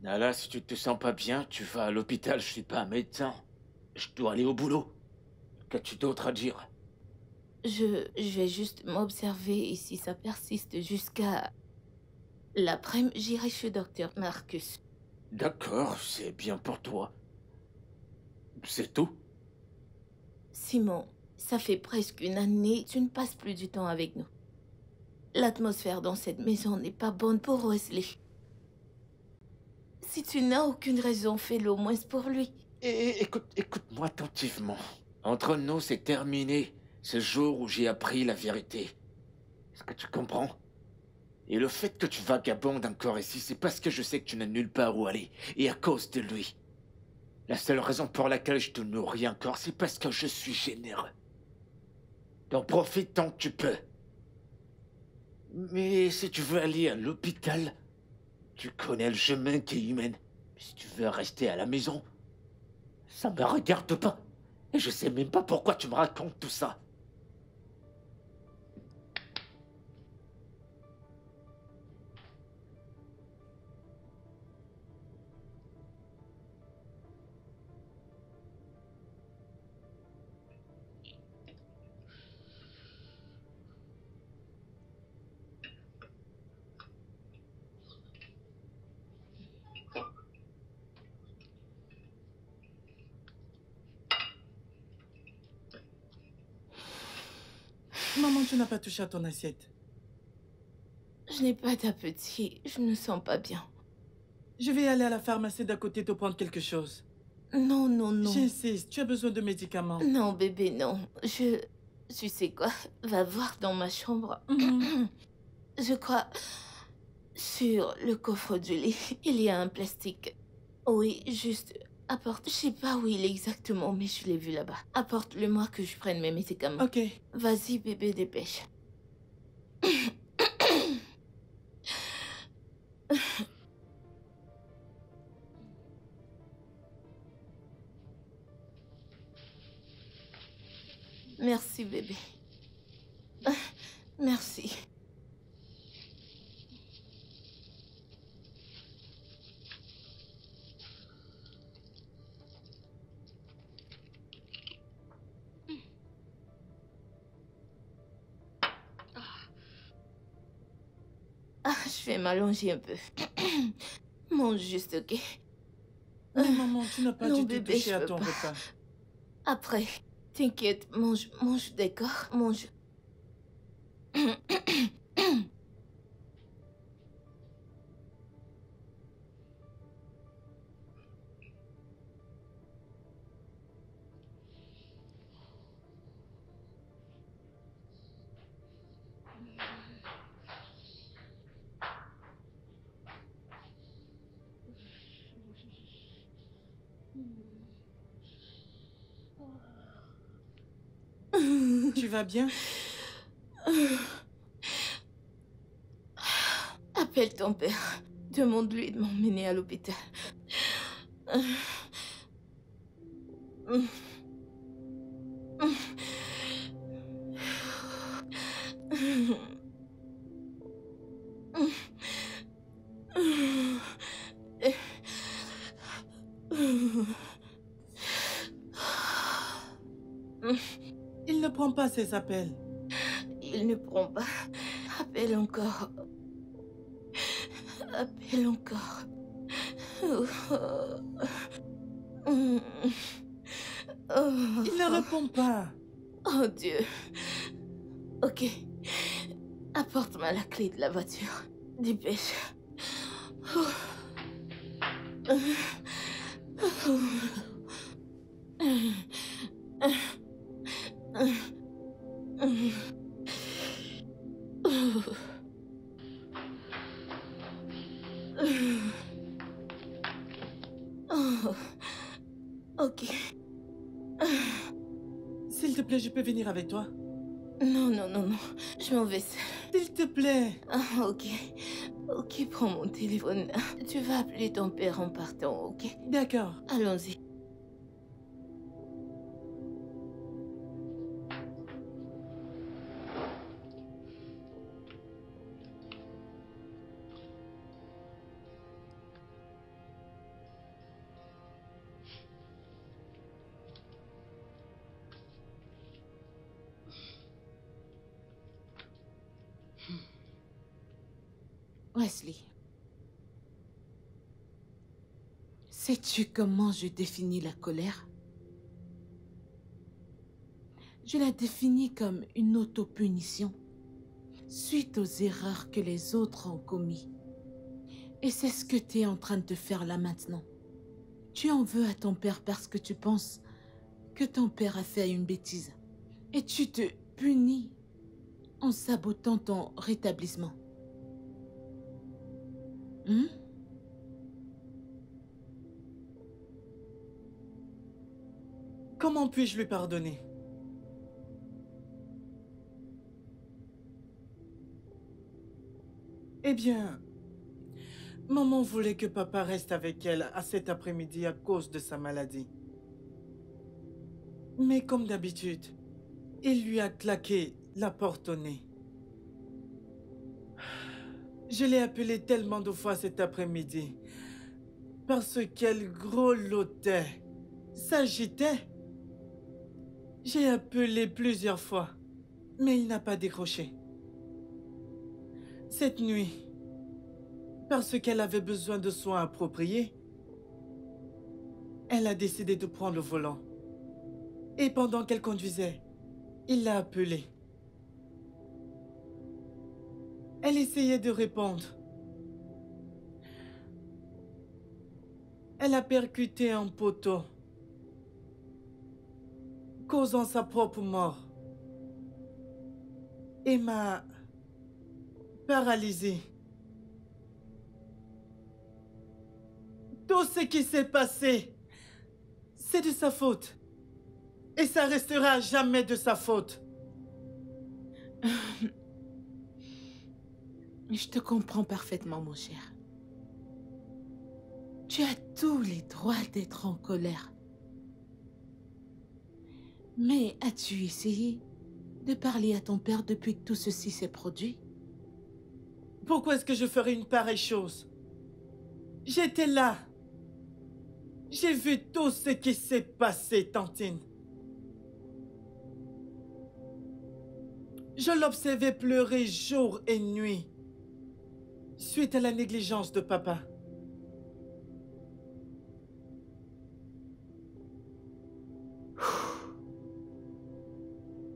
Speaker 3: Nala, si tu te sens pas bien, tu vas à l'hôpital, je suis pas un médecin. Je dois aller au boulot. Qu'as-tu d'autre à dire?
Speaker 5: Je vais juste m'observer et si ça persiste jusqu'à... L'après-midi, j'irai chez docteur Marcus.
Speaker 3: D'accord, c'est bien pour toi. C'est tout?
Speaker 5: Simon, ça fait presque une année, tu ne passes plus du temps avec nous. L'atmosphère dans cette maison n'est pas bonne pour Wesley. Si tu n'as aucune raison, fais-le au moins pour lui.
Speaker 3: Écoute-moi attentivement. Entre nous, c'est terminé. Ce jour où j'ai appris la vérité. Est-ce que tu comprends? Et le fait que tu vagabondes encore ici, c'est parce que je sais que tu n'as nulle part où aller. Et à cause de lui. La seule raison pour laquelle je te nourris encore, c'est parce que je suis généreux. Donc profite tant que tu peux. Mais si tu veux aller à l'hôpital, tu connais le chemin qui est humain. Si tu veux rester à la maison, ça me regarde pas. Et je sais même pas pourquoi tu me racontes tout ça.
Speaker 2: Maman, tu n'as pas touché à ton assiette.
Speaker 5: Je n'ai pas d'appétit, je ne me sens pas bien.
Speaker 2: Je vais aller à la pharmacie d'à côté te prendre quelque chose.
Speaker 5: Non, non, non.
Speaker 2: J'insiste, tu as besoin de médicaments.
Speaker 5: Non, bébé, non. Tu sais quoi? Va voir dans ma chambre. Je crois... Sur le coffre du lit, il y a un plastique. Oui, juste... Apporte... Je sais pas où il est exactement, mais je l'ai vu là-bas. Apporte-le-moi que je prenne mes médicaments.
Speaker 2: Ok.
Speaker 5: Vas-y, bébé, dépêche. Merci, bébé. Merci. Je vais m'allonger un peu. Mange juste, ok?
Speaker 2: Mais maman, tu n'as pas
Speaker 5: Non,
Speaker 2: du tout
Speaker 5: bébé,
Speaker 2: touché
Speaker 5: je
Speaker 2: à
Speaker 5: peux
Speaker 2: ton
Speaker 5: pas.
Speaker 2: repas.
Speaker 5: Après, t'inquiète, mange, d'accord? Mange.
Speaker 2: Tu vas bien?
Speaker 5: Appelle ton père. Demande-lui de m'emmener à l'hôpital.
Speaker 2: Il ne prend pas ses appels.
Speaker 5: Il ne prend pas. Appelle encore. Appelle encore.
Speaker 2: Il ne répond pas.
Speaker 5: Oh Dieu. Ok. Apporte-moi la clé de la voiture. Dépêche. Oh. Ok.
Speaker 2: S'il te plaît, je peux venir avec toi?
Speaker 5: Non, non, non, non. Je m'en vais seule.
Speaker 2: S'il te plaît.
Speaker 5: Ah, ok. Ok, prends mon téléphone. Tu vas appeler ton père en partant, ok?
Speaker 2: D'accord.
Speaker 5: Allons-y.
Speaker 8: Wesley, sais-tu comment je définis la colère? Je la définis comme une autopunition suite aux erreurs que les autres ont commises. Et c'est ce que tu es en train de faire là maintenant. Tu en veux à ton père parce que tu penses que ton père a fait une bêtise. Et tu te punis en sabotant ton rétablissement.
Speaker 2: Comment puis-je lui pardonner? Eh bien, maman voulait que papa reste avec elle à cet après-midi à cause de sa maladie. Mais comme d'habitude, il lui a claqué la porte au nez. Je l'ai appelée tellement de fois cet après-midi parce qu'elle grelottait, s'agitait. J'ai appelé plusieurs fois, mais il n'a pas décroché. Cette nuit, parce qu'elle avait besoin de soins appropriés, elle a décidé de prendre le volant. Et pendant qu'elle conduisait, il l'a appelée. Elle essayait de répondre. Elle a percuté un poteau, causant sa propre mort. Et m'a paralysée. Tout ce qui s'est passé, c'est de sa faute. Et ça restera jamais de sa faute.
Speaker 8: Je te comprends parfaitement, mon cher. Tu as tous les droits d'être en colère. Mais as-tu essayé de parler à ton père depuis que tout ceci s'est produit?
Speaker 2: Pourquoi est-ce que je ferais une pareille chose? J'étais là. J'ai vu tout ce qui s'est passé, Tantine. Je l'observais pleurer jour et nuit. suite à la négligence de papa.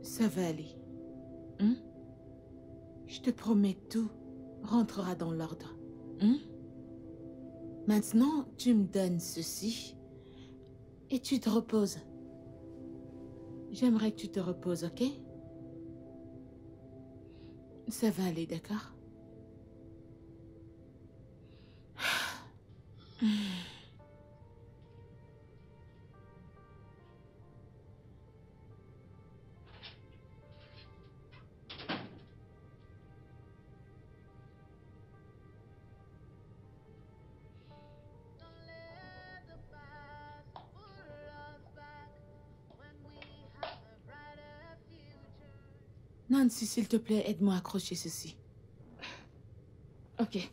Speaker 8: Ça va aller. Hein? Je te promets, tout rentrera dans l'ordre. Hein? Maintenant, tu me donnes ceci et tu te reposes. J'aimerais que tu te reposes, ok? Ça va aller, d'accord?
Speaker 4: Don't let the past pull us back when we have a brighter future.
Speaker 8: Nancy, s'il te plaît, aide-moi à accrocher ceci.
Speaker 6: Ok.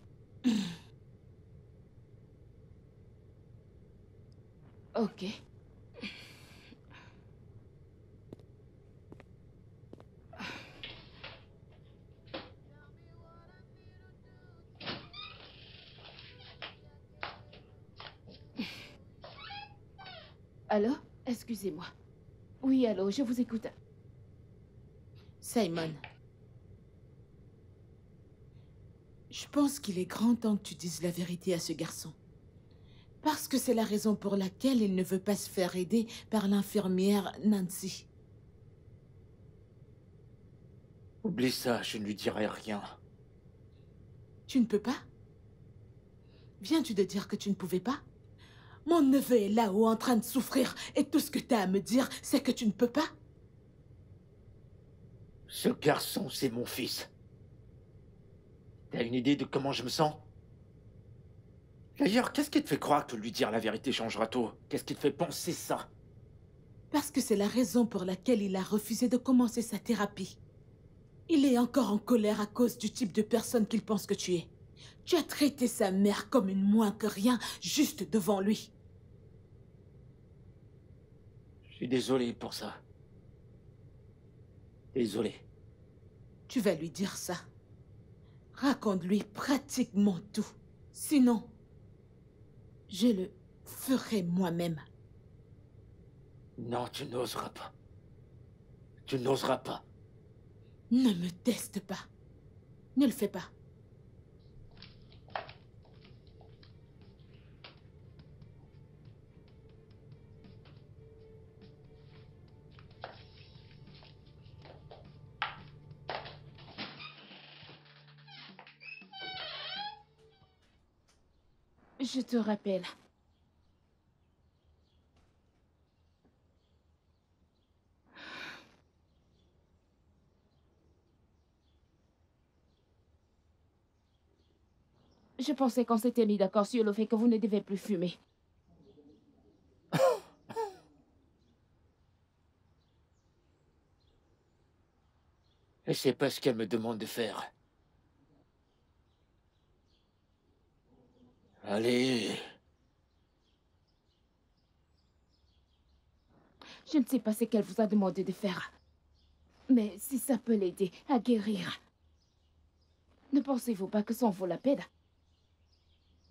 Speaker 6: Ok. Allô? Excusez-moi. Oui, allô, je vous écoute.
Speaker 8: Simon. Je pense qu'il est grand temps que tu dises la vérité à ce garçon. Parce que c'est la raison pour laquelle il ne veut pas se faire aider par l'infirmière Nancy.
Speaker 3: Oublie ça, je ne lui dirai rien.
Speaker 8: Tu ne peux pas? Viens-tu de dire que tu ne pouvais pas? Mon neveu est là-haut en train de souffrir et tout ce que tu as à me dire, c'est que tu ne peux pas?
Speaker 3: Ce garçon, c'est mon fils. T'as une idée de comment je me sens? D'ailleurs, qu'est-ce qui te fait croire que lui dire la vérité changera tout? Qu'est-ce qui te fait penser ça?
Speaker 8: Parce que c'est la raison pour laquelle il a refusé de commencer sa thérapie. Il est encore en colère à cause du type de personne qu'il pense que tu es. Tu as traité sa mère comme une moins que rien, juste devant lui.
Speaker 3: Je suis désolé pour ça. Désolé.
Speaker 8: Tu vas lui dire ça. Raconte-lui pratiquement tout. Sinon, je le ferai moi-même.
Speaker 3: Non, tu n'oseras pas. Tu n'oseras pas.
Speaker 8: Ne me teste pas. Ne le fais pas.
Speaker 6: Je te rappelle. Je pensais qu'on s'était mis d'accord sur le fait que vous ne devez plus fumer.
Speaker 3: Et c'est pas ce qu'elle me demande de faire. Allez.
Speaker 6: Je ne sais pas ce qu'elle vous a demandé de faire. Mais si ça peut l'aider à guérir, ne pensez-vous pas que ça en vaut la peine?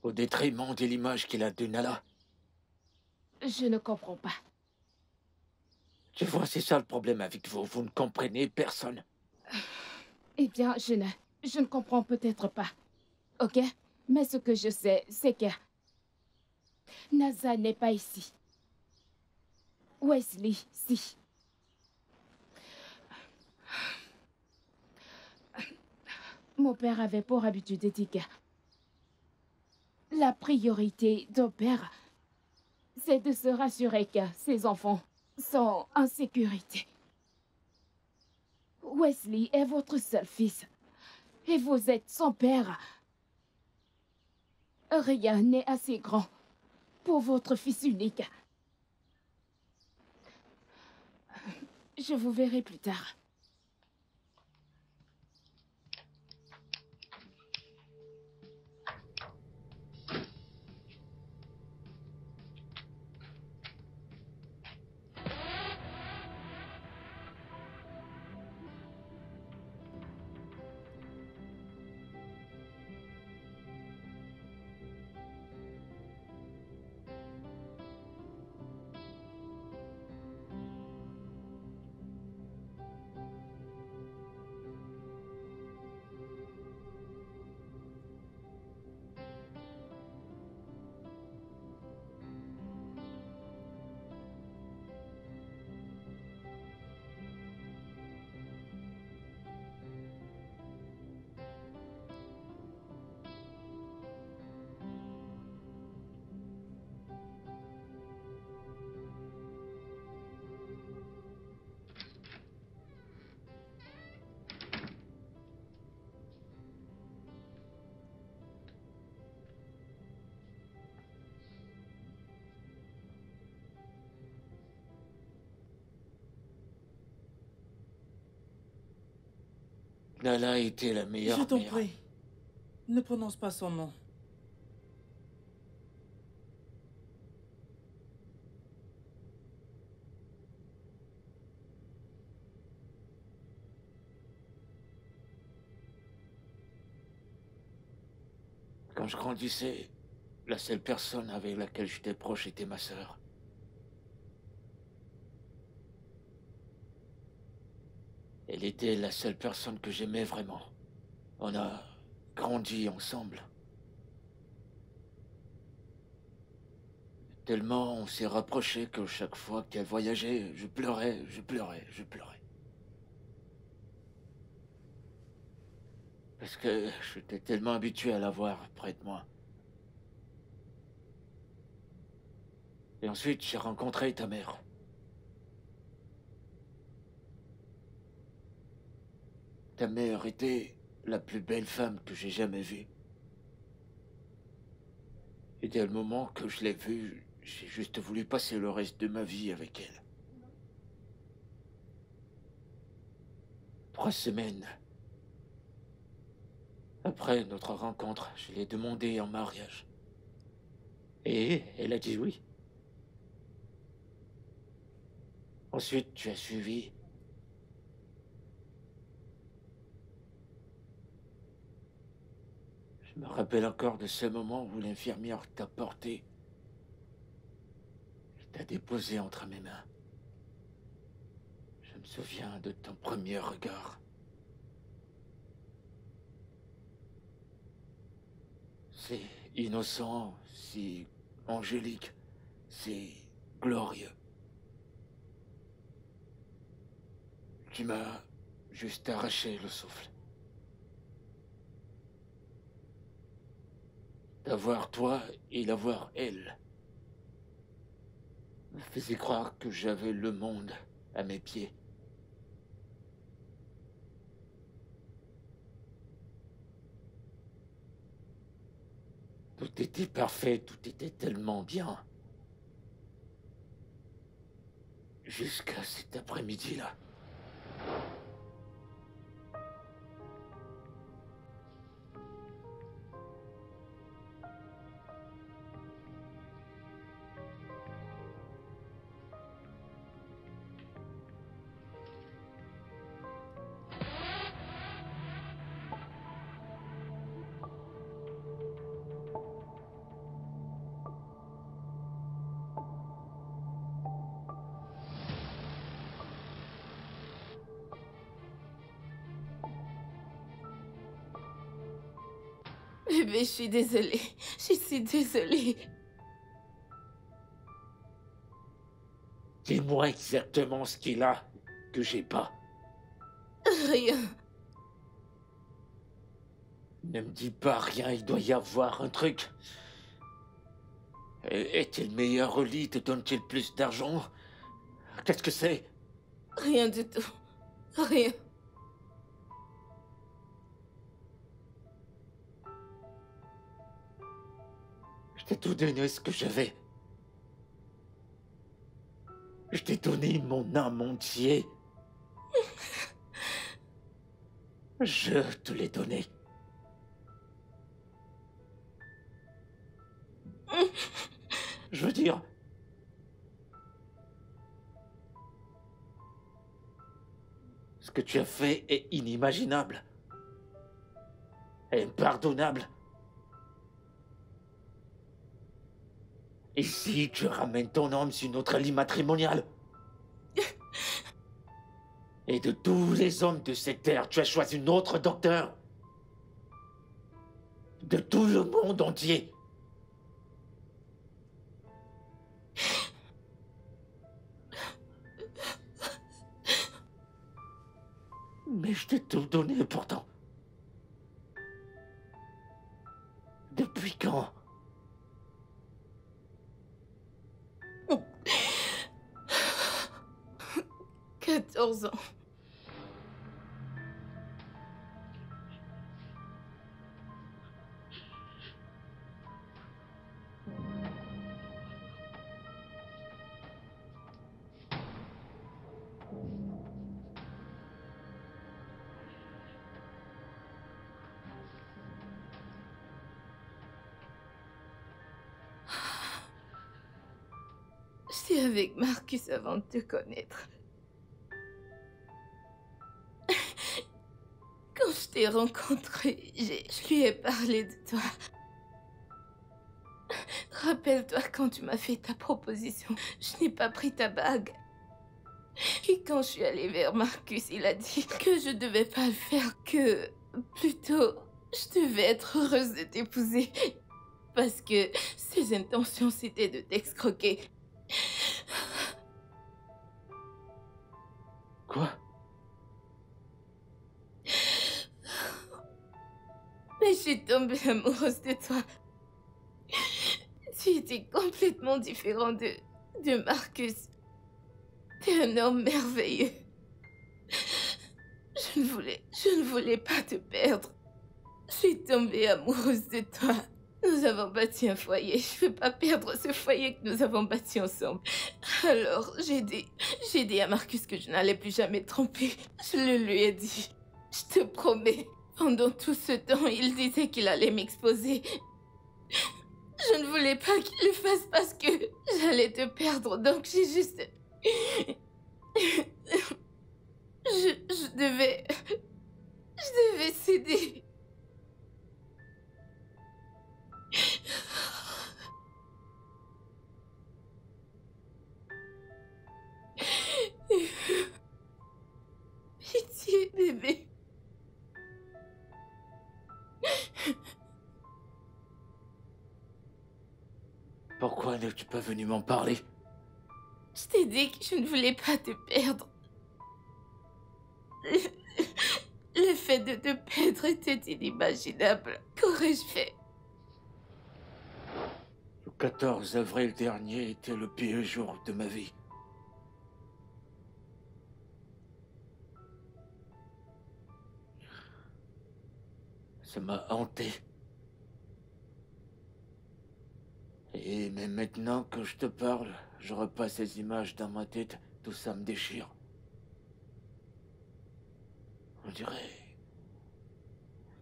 Speaker 3: Au détriment de l'image qu'il a de Nala.
Speaker 6: Je ne comprends pas.
Speaker 3: Tu vois, c'est ça le problème avec vous. Vous ne comprenez personne.
Speaker 6: Eh bien, je ne comprends peut-être pas. Ok? Mais ce que je sais, c'est que NASA n'est pas ici. Wesley, si. Mon père avait pour habitude de dire que la priorité d'un père, c'est de se rassurer que ses enfants sont en sécurité. Wesley est votre seul fils. Et vous êtes son père. Rien n'est assez grand pour votre fils unique. Je vous verrai plus tard.
Speaker 3: Nala était la meilleure
Speaker 2: Je t'en
Speaker 3: mère.
Speaker 2: prie. Ne prononce pas son nom.
Speaker 3: Quand je grandissais, la seule personne avec laquelle j'étais proche était ma sœur. Elle était la seule personne que j'aimais vraiment. On a grandi ensemble. Tellement on s'est rapprochés que chaque fois qu'elle voyageait, je pleurais, je pleurais, je pleurais. Parce que j'étais tellement habitué à la voir près de moi. Et ensuite, j'ai rencontré ta mère. Ta mère était la plus belle femme que j'ai jamais vue. Et dès le moment que je l'ai vue, j'ai juste voulu passer le reste de ma vie avec elle. 3 semaines après notre rencontre, je l'ai demandé en mariage. Et elle a dit oui. Ensuite, tu as suivi. Je me rappelle encore de ce moment où l'infirmière t'a porté. T'a déposé entre mes mains. Je me souviens de ton premier regard. C'est innocent, si angélique, c'est glorieux. Tu m'as juste arraché le souffle. D'avoir toi et d'avoir elle me faisait croire que j'avais le monde à mes pieds. Tout était parfait, tout était tellement bien. Jusqu'à cet après-midi-là.
Speaker 5: Bébé, je suis désolée. Je suis désolée.
Speaker 3: Dis-moi exactement ce qu'il a que j'ai pas.
Speaker 5: Rien.
Speaker 3: Ne me dis pas rien, il doit y avoir un truc. Est-il meilleur au lit? Te donne-t-il plus d'argent? Qu'est-ce que c'est?
Speaker 5: Rien du tout. Rien.
Speaker 3: Je t'ai tout donné ce que j'avais. Je t'ai donné mon âme entière. Je te l'ai donné. Je veux dire... Ce que tu as fait est inimaginable. Impardonnable. Et si tu ramènes ton homme sur notre lit matrimonial? Et de tous les hommes de cette terre, tu as choisi un autre docteur? De tout le monde entier? Mais je t'ai tout donné pourtant. Depuis quand?
Speaker 5: 14 ans. J'étais avec Marcus avant de te connaître. Quand je t'ai rencontré, je lui ai parlé de toi. Rappelle-toi quand tu m'as fait ta proposition, je n'ai pas pris ta bague. Et quand je suis allée vers Marcus, il a dit que je devais pas le faire, que plutôt je devais être heureuse de t'épouser. Parce que ses intentions c'était de t'escroquer.
Speaker 3: Quoi?
Speaker 5: Mais je suis tombée amoureuse de toi. Tu étais complètement différent de Marcus. T'es un homme merveilleux. Je ne voulais pas te perdre. Je suis tombée amoureuse de toi. Nous avons bâti un foyer. Je ne veux pas perdre ce foyer que nous avons bâti ensemble. Alors, j'ai dit à Marcus que je n'allais plus jamais tromper. Je le lui ai dit. Je te promets. Pendant tout ce temps, il disait qu'il allait m'exposer. Je ne voulais pas qu'il le fasse parce que j'allais te perdre. Donc, j'ai juste... Je devais céder. Pitié, bébé.
Speaker 3: Pourquoi n'es-tu pas venu m'en parler?
Speaker 5: Je t'ai dit que je ne voulais pas te perdre. Le fait de te perdre était inimaginable. Qu'aurais-je fait?
Speaker 3: Le 14 avril dernier était le pire jour de ma vie. Ça m'a hanté. Et même maintenant que je te parle, je repasse ces images dans ma tête, tout ça me déchire. On dirait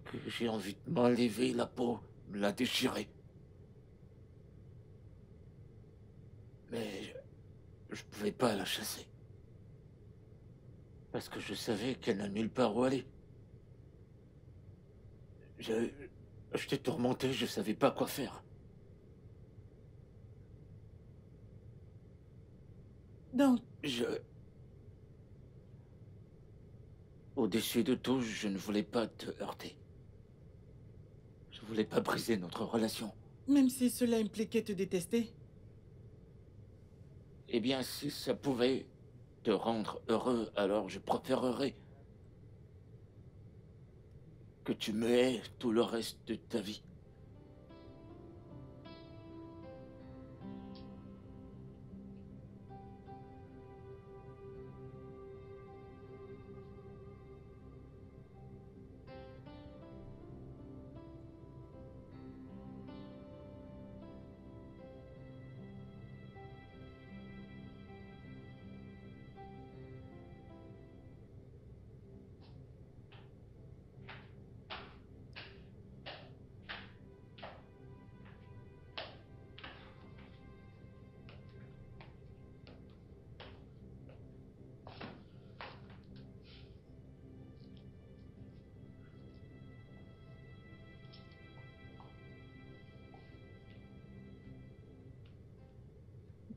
Speaker 3: que j'ai envie de m'enlever la peau, me la déchirer. Mais je pouvais pas la chasser. Parce que je savais qu'elle n'a nulle part où aller. J'étais tourmenté, je savais pas quoi faire.
Speaker 2: Donc,
Speaker 3: Au-dessus de tout, je ne voulais pas te heurter. Je voulais pas briser notre relation.
Speaker 2: même si cela impliquait te détester,
Speaker 3: Eh bien, si ça pouvait te rendre heureux, alors je préférerais que tu me haies tout le reste de ta vie.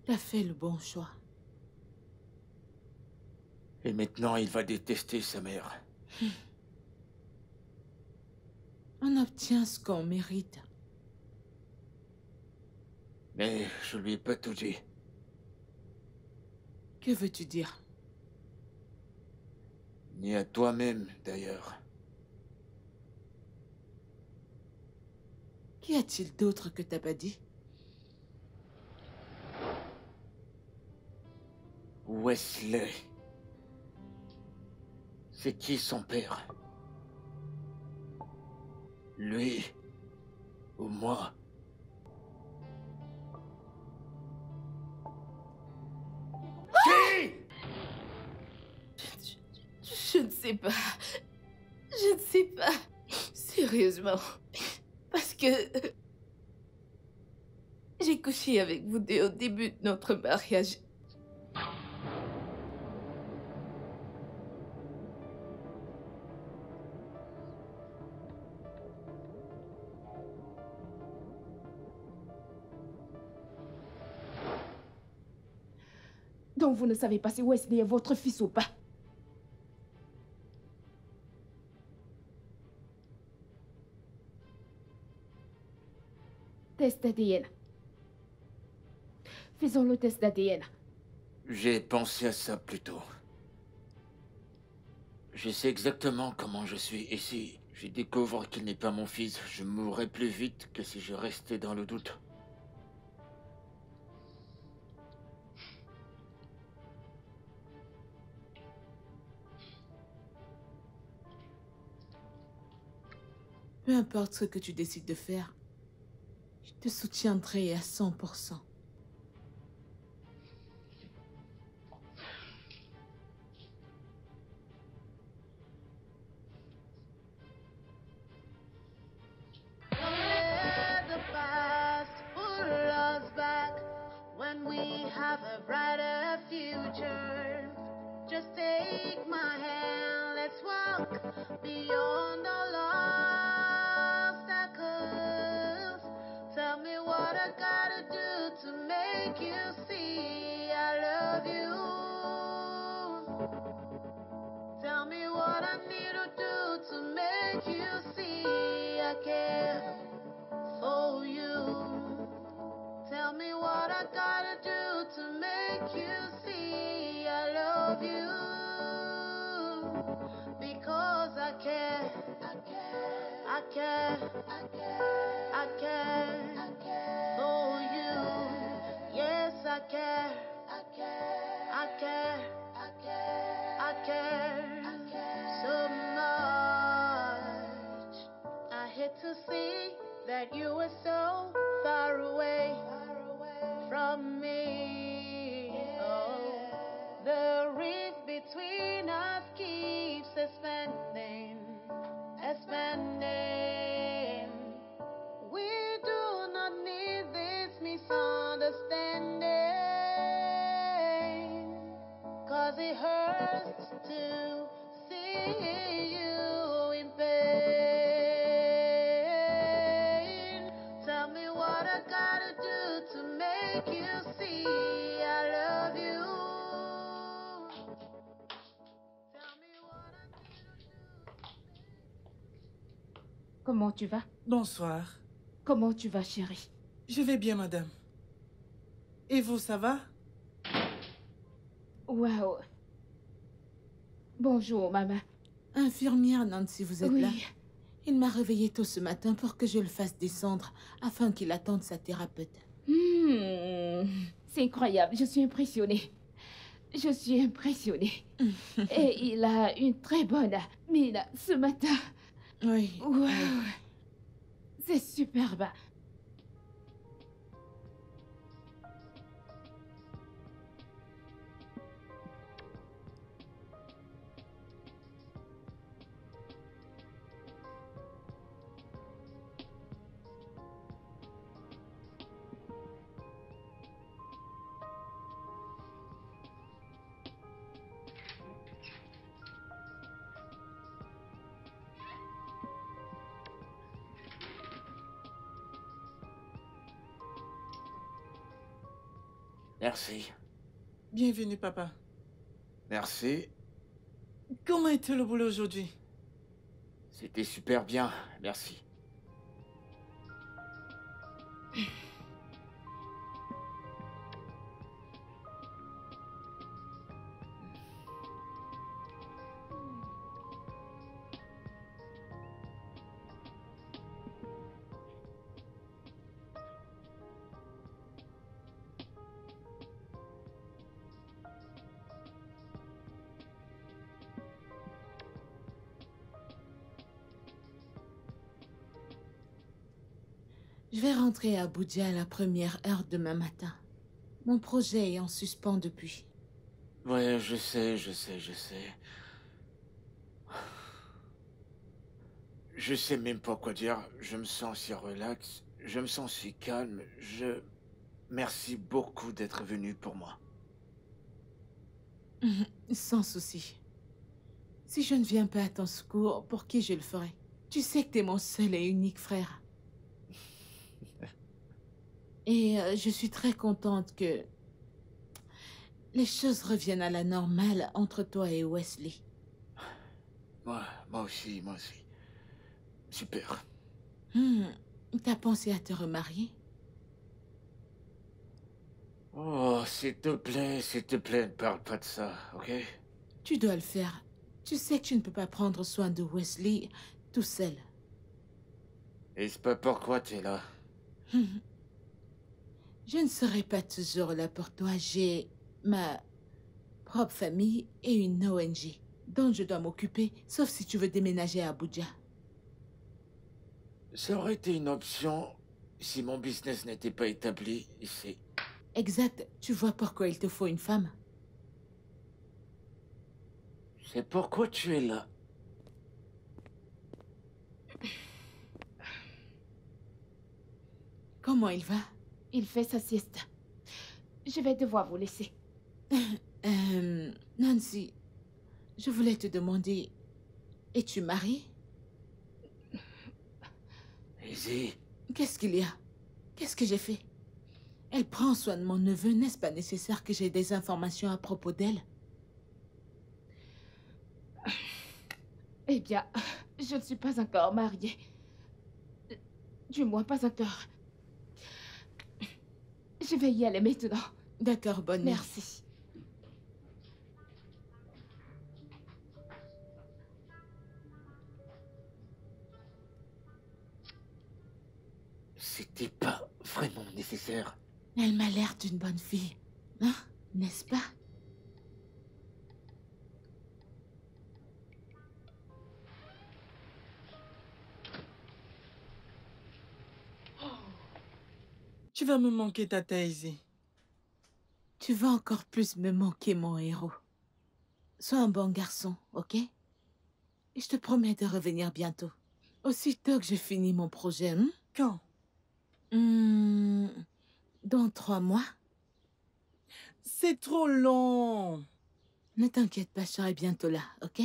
Speaker 8: t'as fait le bon choix.
Speaker 3: Et maintenant, il va détester sa mère.
Speaker 8: On obtient ce qu'on mérite.
Speaker 3: Mais je lui ai pas tout dit.
Speaker 8: Que veux-tu dire?
Speaker 3: Ni à toi-même, d'ailleurs.
Speaker 8: Qu'y a-t-il d'autre que t'as pas dit?
Speaker 3: Wesley. C'est qui son père? Lui ou moi? Qui?
Speaker 5: Je ne sais pas. Je ne sais pas. Sérieusement. Parce que... j'ai couché avec vous deux au début de notre mariage.
Speaker 6: Donc vous ne savez pas si Wesley est votre fils ou pas. Test d'ADN. Faisons le test d'ADN.
Speaker 3: J'ai pensé à ça plus tôt. Je sais exactement comment je suis, et si je découvre qu'il n'est pas mon fils, je mourrai plus vite que si je restais dans le doute.
Speaker 8: Peu importe ce que tu décides de faire, je te soutiendrai à 100%.
Speaker 4: Let the past pull us back when we have a brighter future. Just take my hand, let's walk beyond all obstacles. Tell me what I gotta do to make you see I love you. Tell me what I need to do to make you see I care for you. Tell me what I gotta do to make you see I love you. Because I care, I care, I care, I care, I care for you. Yes, I care, I care, I care, I care, I care so much. I hate to see that you were so far away from me. Oh, the rift between us keeps expanding, expanding. We do not need this misunderstanding, 'cause it hurts to see you in pain. Tell me what I gotta do to make you see I love you. Tell me what I need to do.
Speaker 6: Comment tu vas?
Speaker 2: Bonsoir.
Speaker 6: Comment tu vas, chérie?
Speaker 2: Je vais bien, madame. Et vous, ça va?
Speaker 6: Waouh. Bonjour, maman.
Speaker 8: Infirmière Nancy, vous êtes
Speaker 6: Oui.
Speaker 8: là? Il m'a réveillée tôt ce matin pour que je le fasse descendre afin qu'il attende sa thérapeute.
Speaker 6: C'est incroyable, je suis impressionnée. Je suis impressionnée. Et il a une très bonne mine ce matin.
Speaker 8: Oui.
Speaker 6: Waouh. C'est superbe.
Speaker 3: Merci.
Speaker 2: Bienvenue, papa.
Speaker 3: Merci.
Speaker 2: Comment était le boulot aujourd'hui?
Speaker 3: C'était super bien. Merci.
Speaker 8: Je vais rentrer à Abuja à la première heure demain matin. Mon projet est en suspens depuis.
Speaker 3: Ouais, je sais. Je sais même pas quoi dire. Je me sens si relax. Je me sens si calme. merci beaucoup d'être venu pour moi.
Speaker 8: Sans souci. Si je ne viens pas à ton secours, pour qui je le ferai? Tu sais que t'es mon seul et unique frère. Et je suis très contente que les choses reviennent à la normale entre toi et Wesley.
Speaker 3: Moi aussi, moi aussi. Super.
Speaker 8: T'as pensé à te remarier?
Speaker 3: Oh, s'il te plaît, ne parle pas de ça, ok?
Speaker 8: Tu dois le faire. Tu sais que tu ne peux pas prendre soin de Wesley tout seul.
Speaker 3: Et c'est pas pourquoi t'es là.
Speaker 8: Je ne serai pas toujours là pour toi. J'ai ma propre famille et une ONG dont je dois m'occuper, sauf si tu veux déménager à Abuja.
Speaker 3: Ça aurait été une option si mon business n'était pas établi ici.
Speaker 8: Exact. Tu vois pourquoi il te faut une femme?
Speaker 3: C'est pourquoi tu es là.
Speaker 8: Comment il va?
Speaker 6: Il fait sa sieste. Je vais devoir vous laisser.
Speaker 8: Nancy, je voulais te demander, es-tu mariée?
Speaker 3: Easy.
Speaker 8: Qu'est-ce qu'il y a? Qu'est-ce que j'ai fait? Elle prend soin de mon neveu, n'est-ce pas nécessaire que j'ai des informations à propos d'elle?
Speaker 6: Eh bien, je ne suis pas encore mariée. Du moins, pas encore. Je vais y aller maintenant.
Speaker 8: D'accord, bonne nuit.
Speaker 6: Merci.
Speaker 3: C'était pas vraiment nécessaire.
Speaker 8: Elle m'a l'air d'une bonne fille, hein? N'est-ce pas?
Speaker 2: Tu vas me manquer, Tata Izzy.
Speaker 8: Tu vas encore plus me manquer, mon héros. Sois un bon garçon, ok? Et je te promets de revenir bientôt. Aussitôt que j'ai fini mon projet, hein?
Speaker 2: Quand?
Speaker 8: Dans 3 mois?
Speaker 2: C'est trop long.
Speaker 8: Ne t'inquiète pas, je serai bientôt là, ok?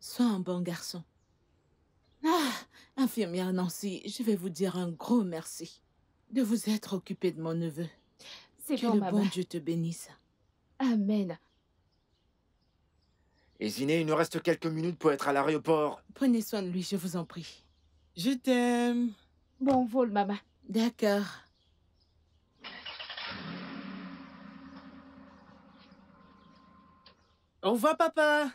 Speaker 8: Sois un bon garçon. Ah, infirmière Nancy, je vais vous dire un gros merci de vous être occupée de mon neveu.
Speaker 6: C'est
Speaker 8: Que
Speaker 6: bon,
Speaker 8: le
Speaker 6: maman.
Speaker 8: bon Dieu te bénisse.
Speaker 6: Amen.
Speaker 3: Et Ziné, il nous reste quelques minutes pour être à l'aéroport.
Speaker 8: Prenez soin de lui, je vous en prie.
Speaker 2: Je t'aime.
Speaker 6: Bon vol, maman.
Speaker 8: D'accord.
Speaker 2: Au revoir, papa.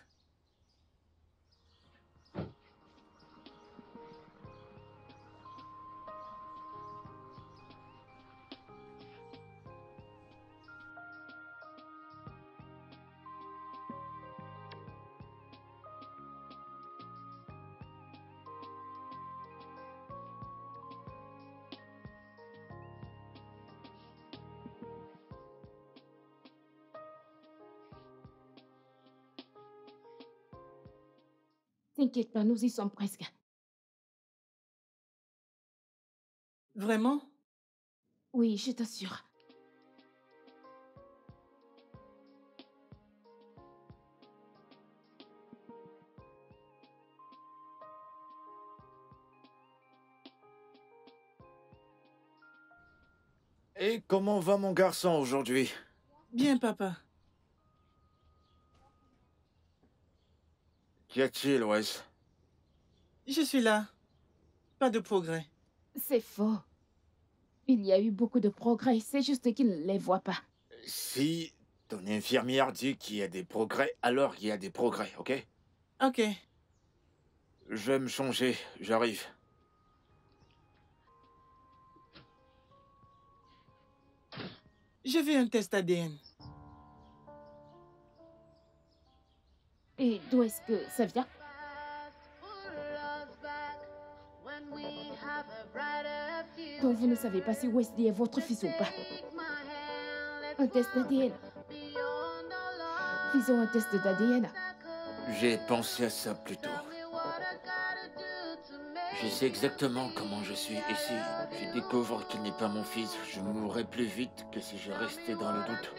Speaker 6: T'inquiète pas, nous y sommes presque.
Speaker 2: Vraiment?
Speaker 6: Oui, je t'assure.
Speaker 3: Et comment va mon garçon aujourd'hui?
Speaker 2: Bien, papa.
Speaker 3: Qu'y a-t-il, Wes?
Speaker 2: Je suis là. Pas de progrès.
Speaker 6: C'est faux. Il y a eu beaucoup de progrès, c'est juste qu'il ne les voit pas.
Speaker 3: Si ton infirmière dit qu'il y a des progrès, alors il y a des progrès, ok?
Speaker 2: Ok.
Speaker 3: Je vais me changer, j'arrive.
Speaker 2: Je veux un test ADN.
Speaker 6: Et d'où est-ce que ça vient? Donc vous ne savez pas si Wesley est votre fils ou pas. Un test d'ADN. Faisons un test d'ADN.
Speaker 3: J'ai pensé à ça plus tôt. Je sais exactement comment je suis. Et si je découvre qu'il n'est pas mon fils, je mourrai plus vite que si je restais dans le doute.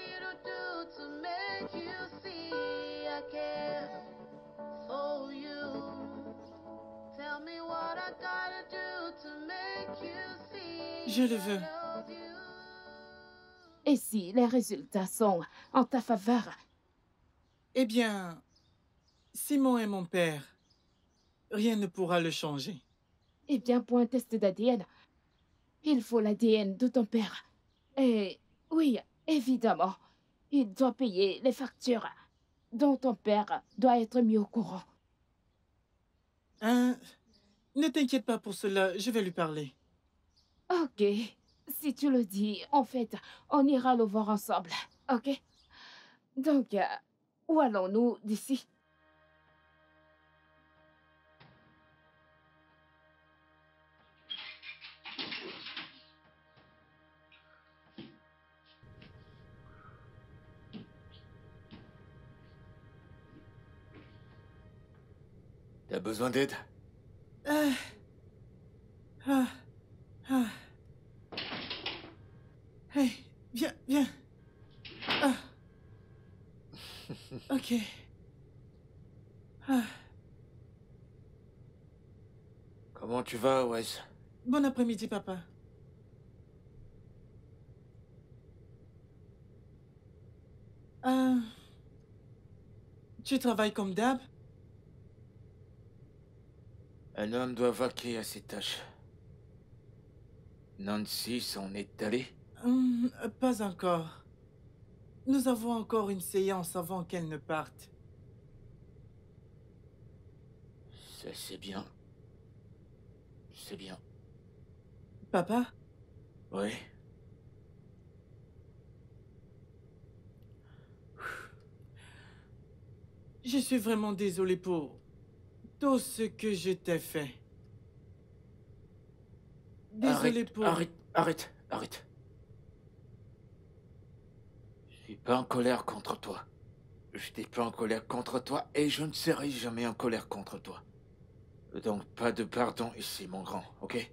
Speaker 2: Je le veux.
Speaker 6: Et si les résultats sont en ta faveur,
Speaker 2: Eh bien, Simon est mon père. Rien ne pourra le changer.
Speaker 6: eh bien, pour un test d'ADN, il faut l'ADN de ton père. Et oui, évidemment, il doit payer les factures dont ton père doit être mis au courant.
Speaker 2: Hein? Ne t'inquiète pas pour cela, je vais lui parler.
Speaker 6: Ok, si tu le dis, en fait, on ira le voir ensemble, ok? Donc, où allons-nous d'ici?
Speaker 3: T'as besoin d'aide?
Speaker 2: Ah. Ah. Ah. Hey, viens, viens. Ah. Ok. Ah.
Speaker 3: Comment tu vas, Wes?
Speaker 2: Bon après-midi, papa. Tu travailles comme d'hab?
Speaker 3: Un homme doit vaquer à ses tâches. Nancy s'en est allée?
Speaker 2: Pas encore. Nous avons encore une séance avant qu'elle ne parte.
Speaker 3: Ça, c'est bien. C'est bien.
Speaker 2: Papa?
Speaker 3: Oui.
Speaker 2: Je suis vraiment désolé pour tout ce que je t'ai fait. Désolé pour...
Speaker 3: Arrête. Je suis pas en colère contre toi. Je n'étais pas en colère contre toi et je ne serai jamais en colère contre toi. Donc pas de pardon ici, mon grand, ok?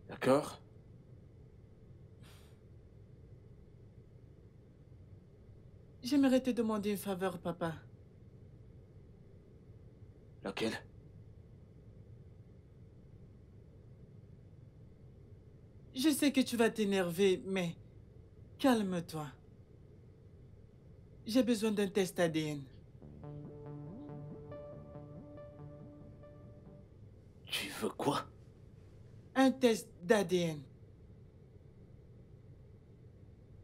Speaker 3: D'accord?
Speaker 2: J'aimerais te demander une faveur, papa.
Speaker 3: Laquelle?
Speaker 2: Je sais que tu vas t'énerver, mais calme-toi. J'ai besoin d'un test ADN.
Speaker 3: Tu veux quoi?
Speaker 2: Un test d'ADN.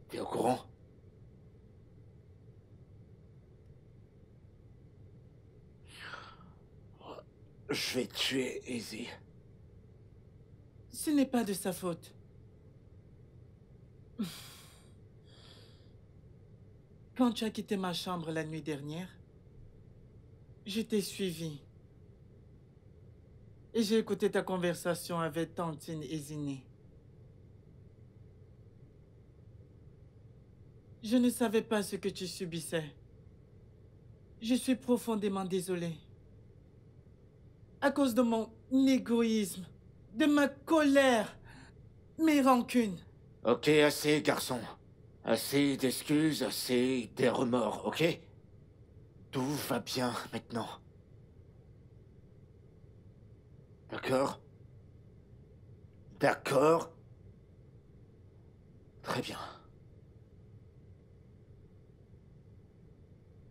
Speaker 3: T'es au courant? Je vais tuer Izzy.
Speaker 2: Ce n'est pas de sa faute. Quand tu as quitté ma chambre la nuit dernière, je t'ai suivi. Et j'ai écouté ta conversation avec Tantine et Ziné. Je ne savais pas ce que tu subissais. Je suis profondément désolé. À cause de mon égoïsme, de ma colère, mes rancunes.
Speaker 3: Ok, assez, garçon. Assez d'excuses, assez des remords, ok? Tout va bien maintenant. D'accord? D'accord? Très bien.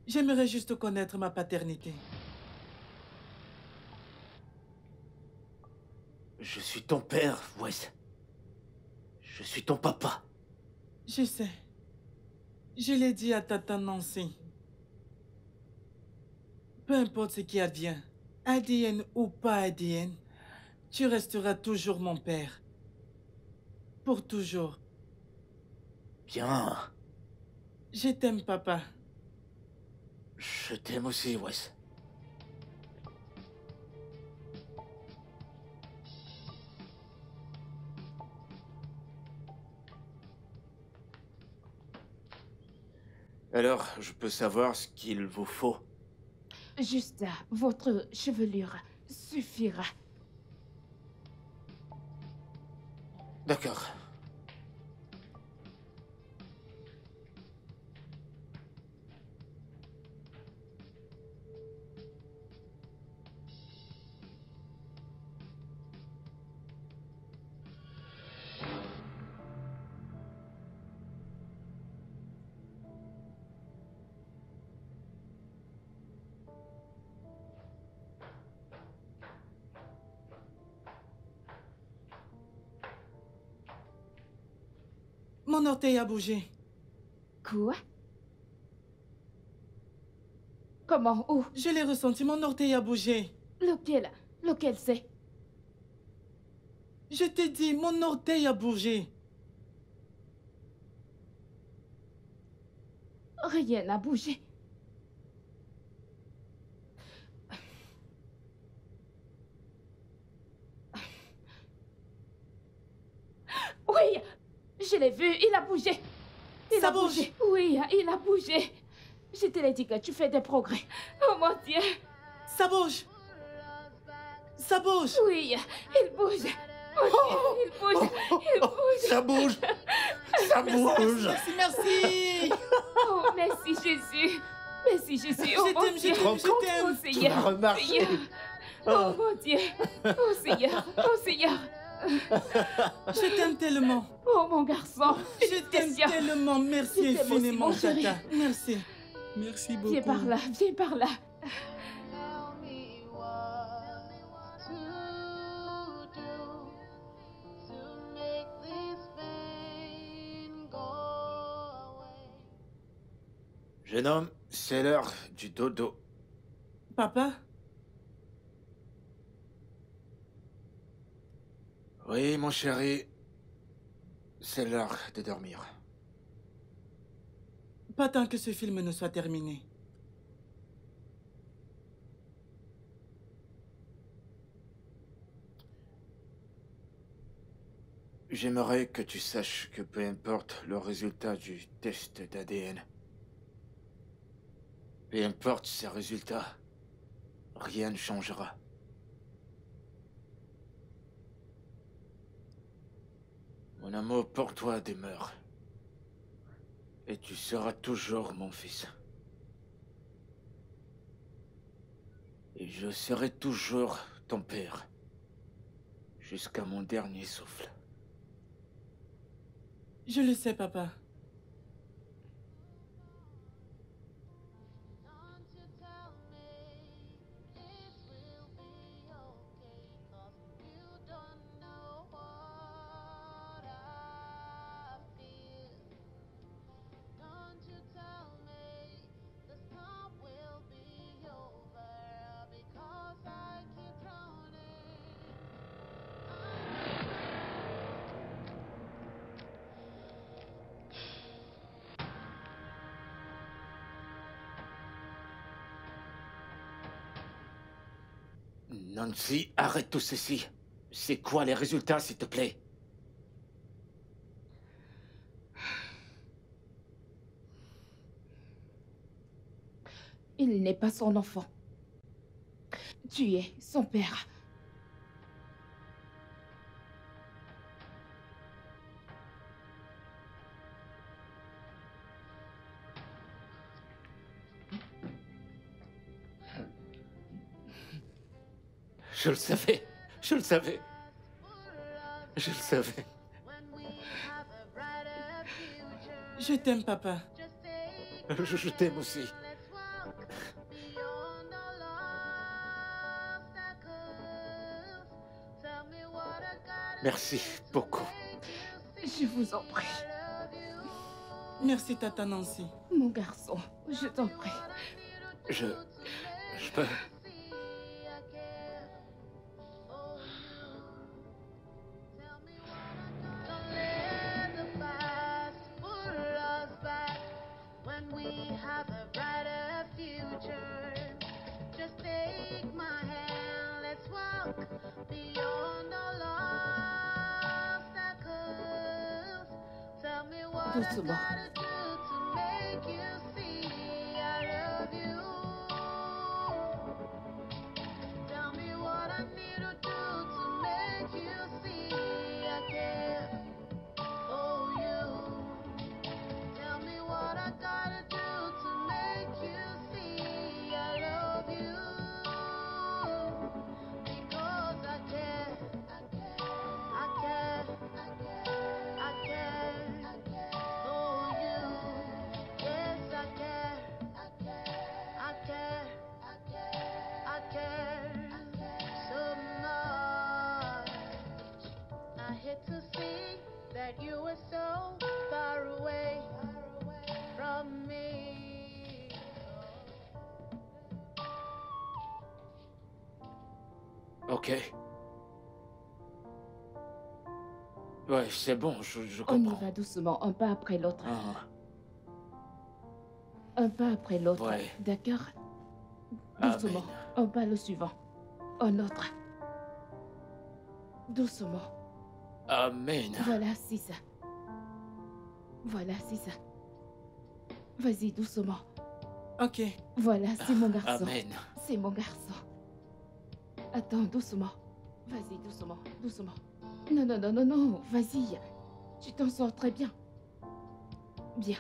Speaker 2: J'aimerais juste connaître ma paternité.
Speaker 3: Je suis ton père, Wes. Je suis ton papa.
Speaker 2: Je sais. Je l'ai dit à Tata Nancy. Peu importe ce qui advient, ADN ou pas ADN, tu resteras toujours mon père. Pour toujours.
Speaker 3: Bien.
Speaker 2: Je t'aime, papa.
Speaker 3: Je t'aime aussi, Wes. Alors, je peux savoir ce qu'il vous faut?
Speaker 6: Juste votre chevelure. suffira.
Speaker 7: D'accord.
Speaker 2: Mon orteil a bougé.
Speaker 6: Quoi? Comment? Où?
Speaker 2: Je l'ai ressenti, mon orteil a bougé.
Speaker 6: Lequel? Lequel c'est?
Speaker 2: Je t'ai dit, mon orteil a bougé.
Speaker 6: Rien n'a bougé. Oui, je l'ai vu, il a bougé. Il
Speaker 2: Ça
Speaker 6: a
Speaker 2: bouge.
Speaker 6: bougé. Oui, il a bougé. Je te l'ai dit que tu fais des progrès. Oh mon Dieu.
Speaker 2: Ça bouge. Ça bouge.
Speaker 6: Oui, il bouge. Oh, Dieu, il bouge. Il bouge.
Speaker 7: Ça bouge. Ça bouge.
Speaker 2: Merci, merci.
Speaker 6: Oh, merci Jésus. Merci Jésus. Oh
Speaker 2: Je
Speaker 6: mon
Speaker 2: t'aime, je
Speaker 6: Dieu.
Speaker 2: t'aime, je
Speaker 6: Oh
Speaker 2: t'aime.
Speaker 6: Seigneur.
Speaker 7: Tu m'as remarqué.
Speaker 6: Seigneur. Oh mon Dieu. Oh Seigneur. Oh Seigneur.
Speaker 2: Je t'aime tellement.
Speaker 6: Oh mon garçon.
Speaker 2: Je t'aime
Speaker 6: Félicitations.
Speaker 2: tellement. Merci
Speaker 6: Je t'aime aussi,
Speaker 2: infiniment,
Speaker 6: mon chéri.
Speaker 2: Tata. Merci. Merci beaucoup.
Speaker 6: Viens par là, viens par là.
Speaker 4: Tell me what to do to make this pain go away.
Speaker 7: Jeune homme, c'est l'heure du dodo.
Speaker 2: Papa,
Speaker 7: Oui, mon chéri, c'est l'heure de dormir.
Speaker 2: pas tant que ce film ne soit terminé.
Speaker 3: J'aimerais que tu saches que peu importe le résultat du test d'ADN, peu importe ces résultats, rien ne changera. Mon amour pour toi demeure. Et tu seras toujours mon fils. Et je serai toujours ton père. Jusqu'à mon dernier souffle.
Speaker 2: Je le sais, papa.
Speaker 4: Don't you tell me it will be okay, 'cause you don't know what I feel. Don't you tell me the storm will be over, because I keep drowning.
Speaker 3: Nancy, arrête tout ceci. C'est quoi les résultats, s'il te plaît?
Speaker 6: Il n'est pas son enfant. Tu es son père.
Speaker 3: Je le savais. Je le savais. Je le savais.
Speaker 4: When we have a brighter future,
Speaker 2: Je t'aime, papa.
Speaker 4: just take
Speaker 3: Je t'aime aussi.
Speaker 4: let's walk beyond all obstacles. Tell me what I gotta
Speaker 3: Merci beaucoup.
Speaker 6: Je vous en prie.
Speaker 2: Merci, Tata Nancy.
Speaker 6: Mon garçon, je t'en prie.
Speaker 3: Je peux...
Speaker 4: see I care for you. Tell me what I gotta don't let the past pull us back when we have a brighter future. Just take my hand, let's walk beyond all obstacles. Tell me what I
Speaker 6: Doucement.
Speaker 4: gotta do to make you see I love you. Tell me what
Speaker 3: Ok. Ouais, c'est bon, je
Speaker 6: On y
Speaker 3: comprends.
Speaker 6: va doucement, un pas après l'autre.
Speaker 3: Ah,
Speaker 6: Un pas après l'autre.
Speaker 3: Ouais.
Speaker 6: D'accord?
Speaker 3: Amen.
Speaker 6: Doucement. Un pas le suivant. Un autre. Doucement.
Speaker 3: Amen.
Speaker 6: Voilà, c'est ça. Voilà, c'est ça. Vas-y, doucement.
Speaker 2: Ok.
Speaker 6: Voilà, c'est mon garçon.
Speaker 3: Amen.
Speaker 6: C'est mon garçon. Attends, doucement. Vas-y, doucement, doucement. Non, non, non, non, non, vas-y. Tu t'en sors très bien. Bien.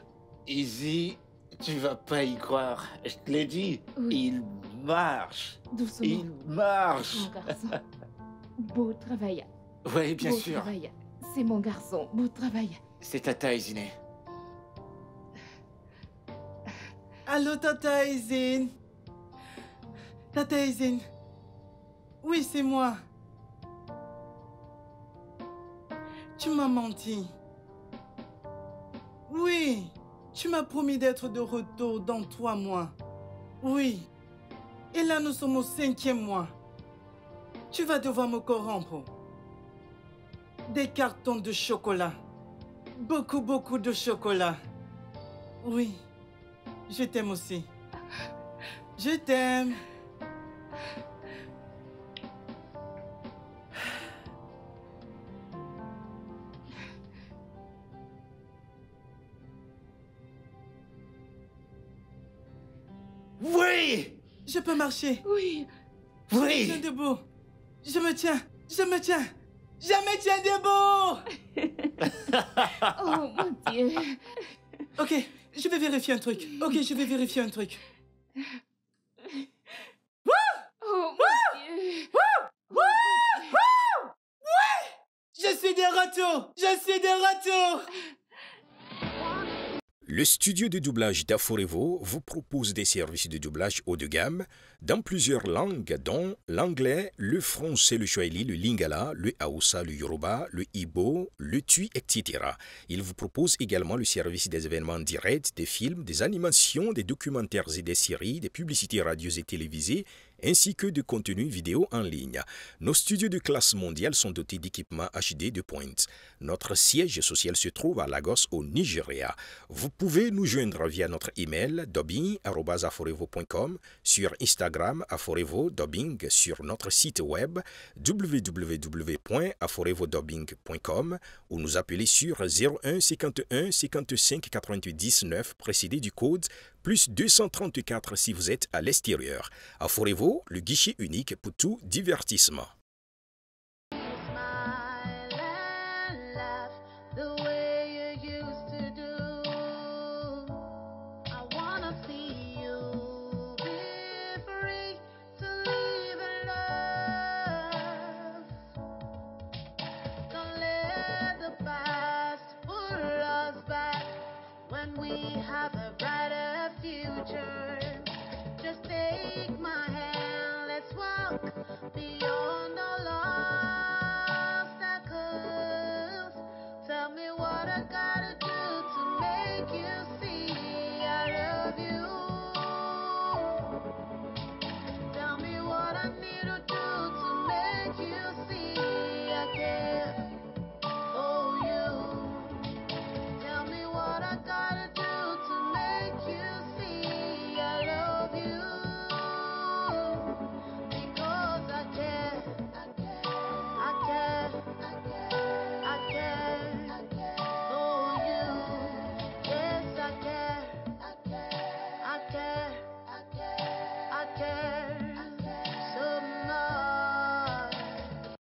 Speaker 9: Izzy, tu vas pas y croire. Je te l'ai dit,
Speaker 6: Oui.
Speaker 9: il marche.
Speaker 6: Doucement.
Speaker 9: Il marche.
Speaker 6: Mon garçon. Beau travail.
Speaker 3: Oui, bien
Speaker 6: Beau
Speaker 3: sûr.
Speaker 6: travail. C'est mon garçon. Beau travail.
Speaker 3: C'est Tata Izine.
Speaker 2: Allô, Tata Izine. Tata Izine. Oui, c'est moi. Tu m'as menti. Oui, tu m'as promis d'être de retour dans 3 mois. Oui. Et là, nous sommes au 5e mois. Tu vas devoir me corrompre. Des cartons de chocolat. Beaucoup, beaucoup de chocolat. Oui. Je t'aime aussi. Je t'aime.
Speaker 9: Oui!
Speaker 2: Je peux marcher.
Speaker 6: Oui.
Speaker 2: Je me tiens
Speaker 9: Oui!
Speaker 2: debout. Je me tiens. Je me tiens. Je me tiens debout.
Speaker 6: Oh, mon Dieu.
Speaker 2: Ok, je vais vérifier un truc. Ok, je vais vérifier un truc.
Speaker 6: Oh, mon Dieu.
Speaker 2: Je suis de retour. Je suis de retour.
Speaker 10: Le studio de doublage d'Aforevo vous propose des services de doublage haut de gamme dans plusieurs langues, dont l'anglais, le français, le swahili, le lingala, le hausa, le yoruba, le igbo, le tui, etc. Il vous propose également le service des événements directs, des films, des animations, des documentaires et des séries, des publicités radios et télévisées, ainsi que de contenus vidéo en ligne. Nos studios de classe mondiale sont dotés d'équipements HD de pointe. Notre siège social se trouve à Lagos, au Nigeria. Vous pouvez nous joindre via notre email dubbing@aforevo.com, sur Instagram Aforevo Dubbing, sur notre site web www.aforevodubbing.com ou nous appeler sur 01 51 55 88 19 précédé du code plus 234 si vous êtes à l'extérieur. Aforevo, le guichet unique pour tout divertissement.
Speaker 4: Smile and laugh the way you used to do. I wanna see you be free to live in love. Don't let the past pull us back when we have a brighter future.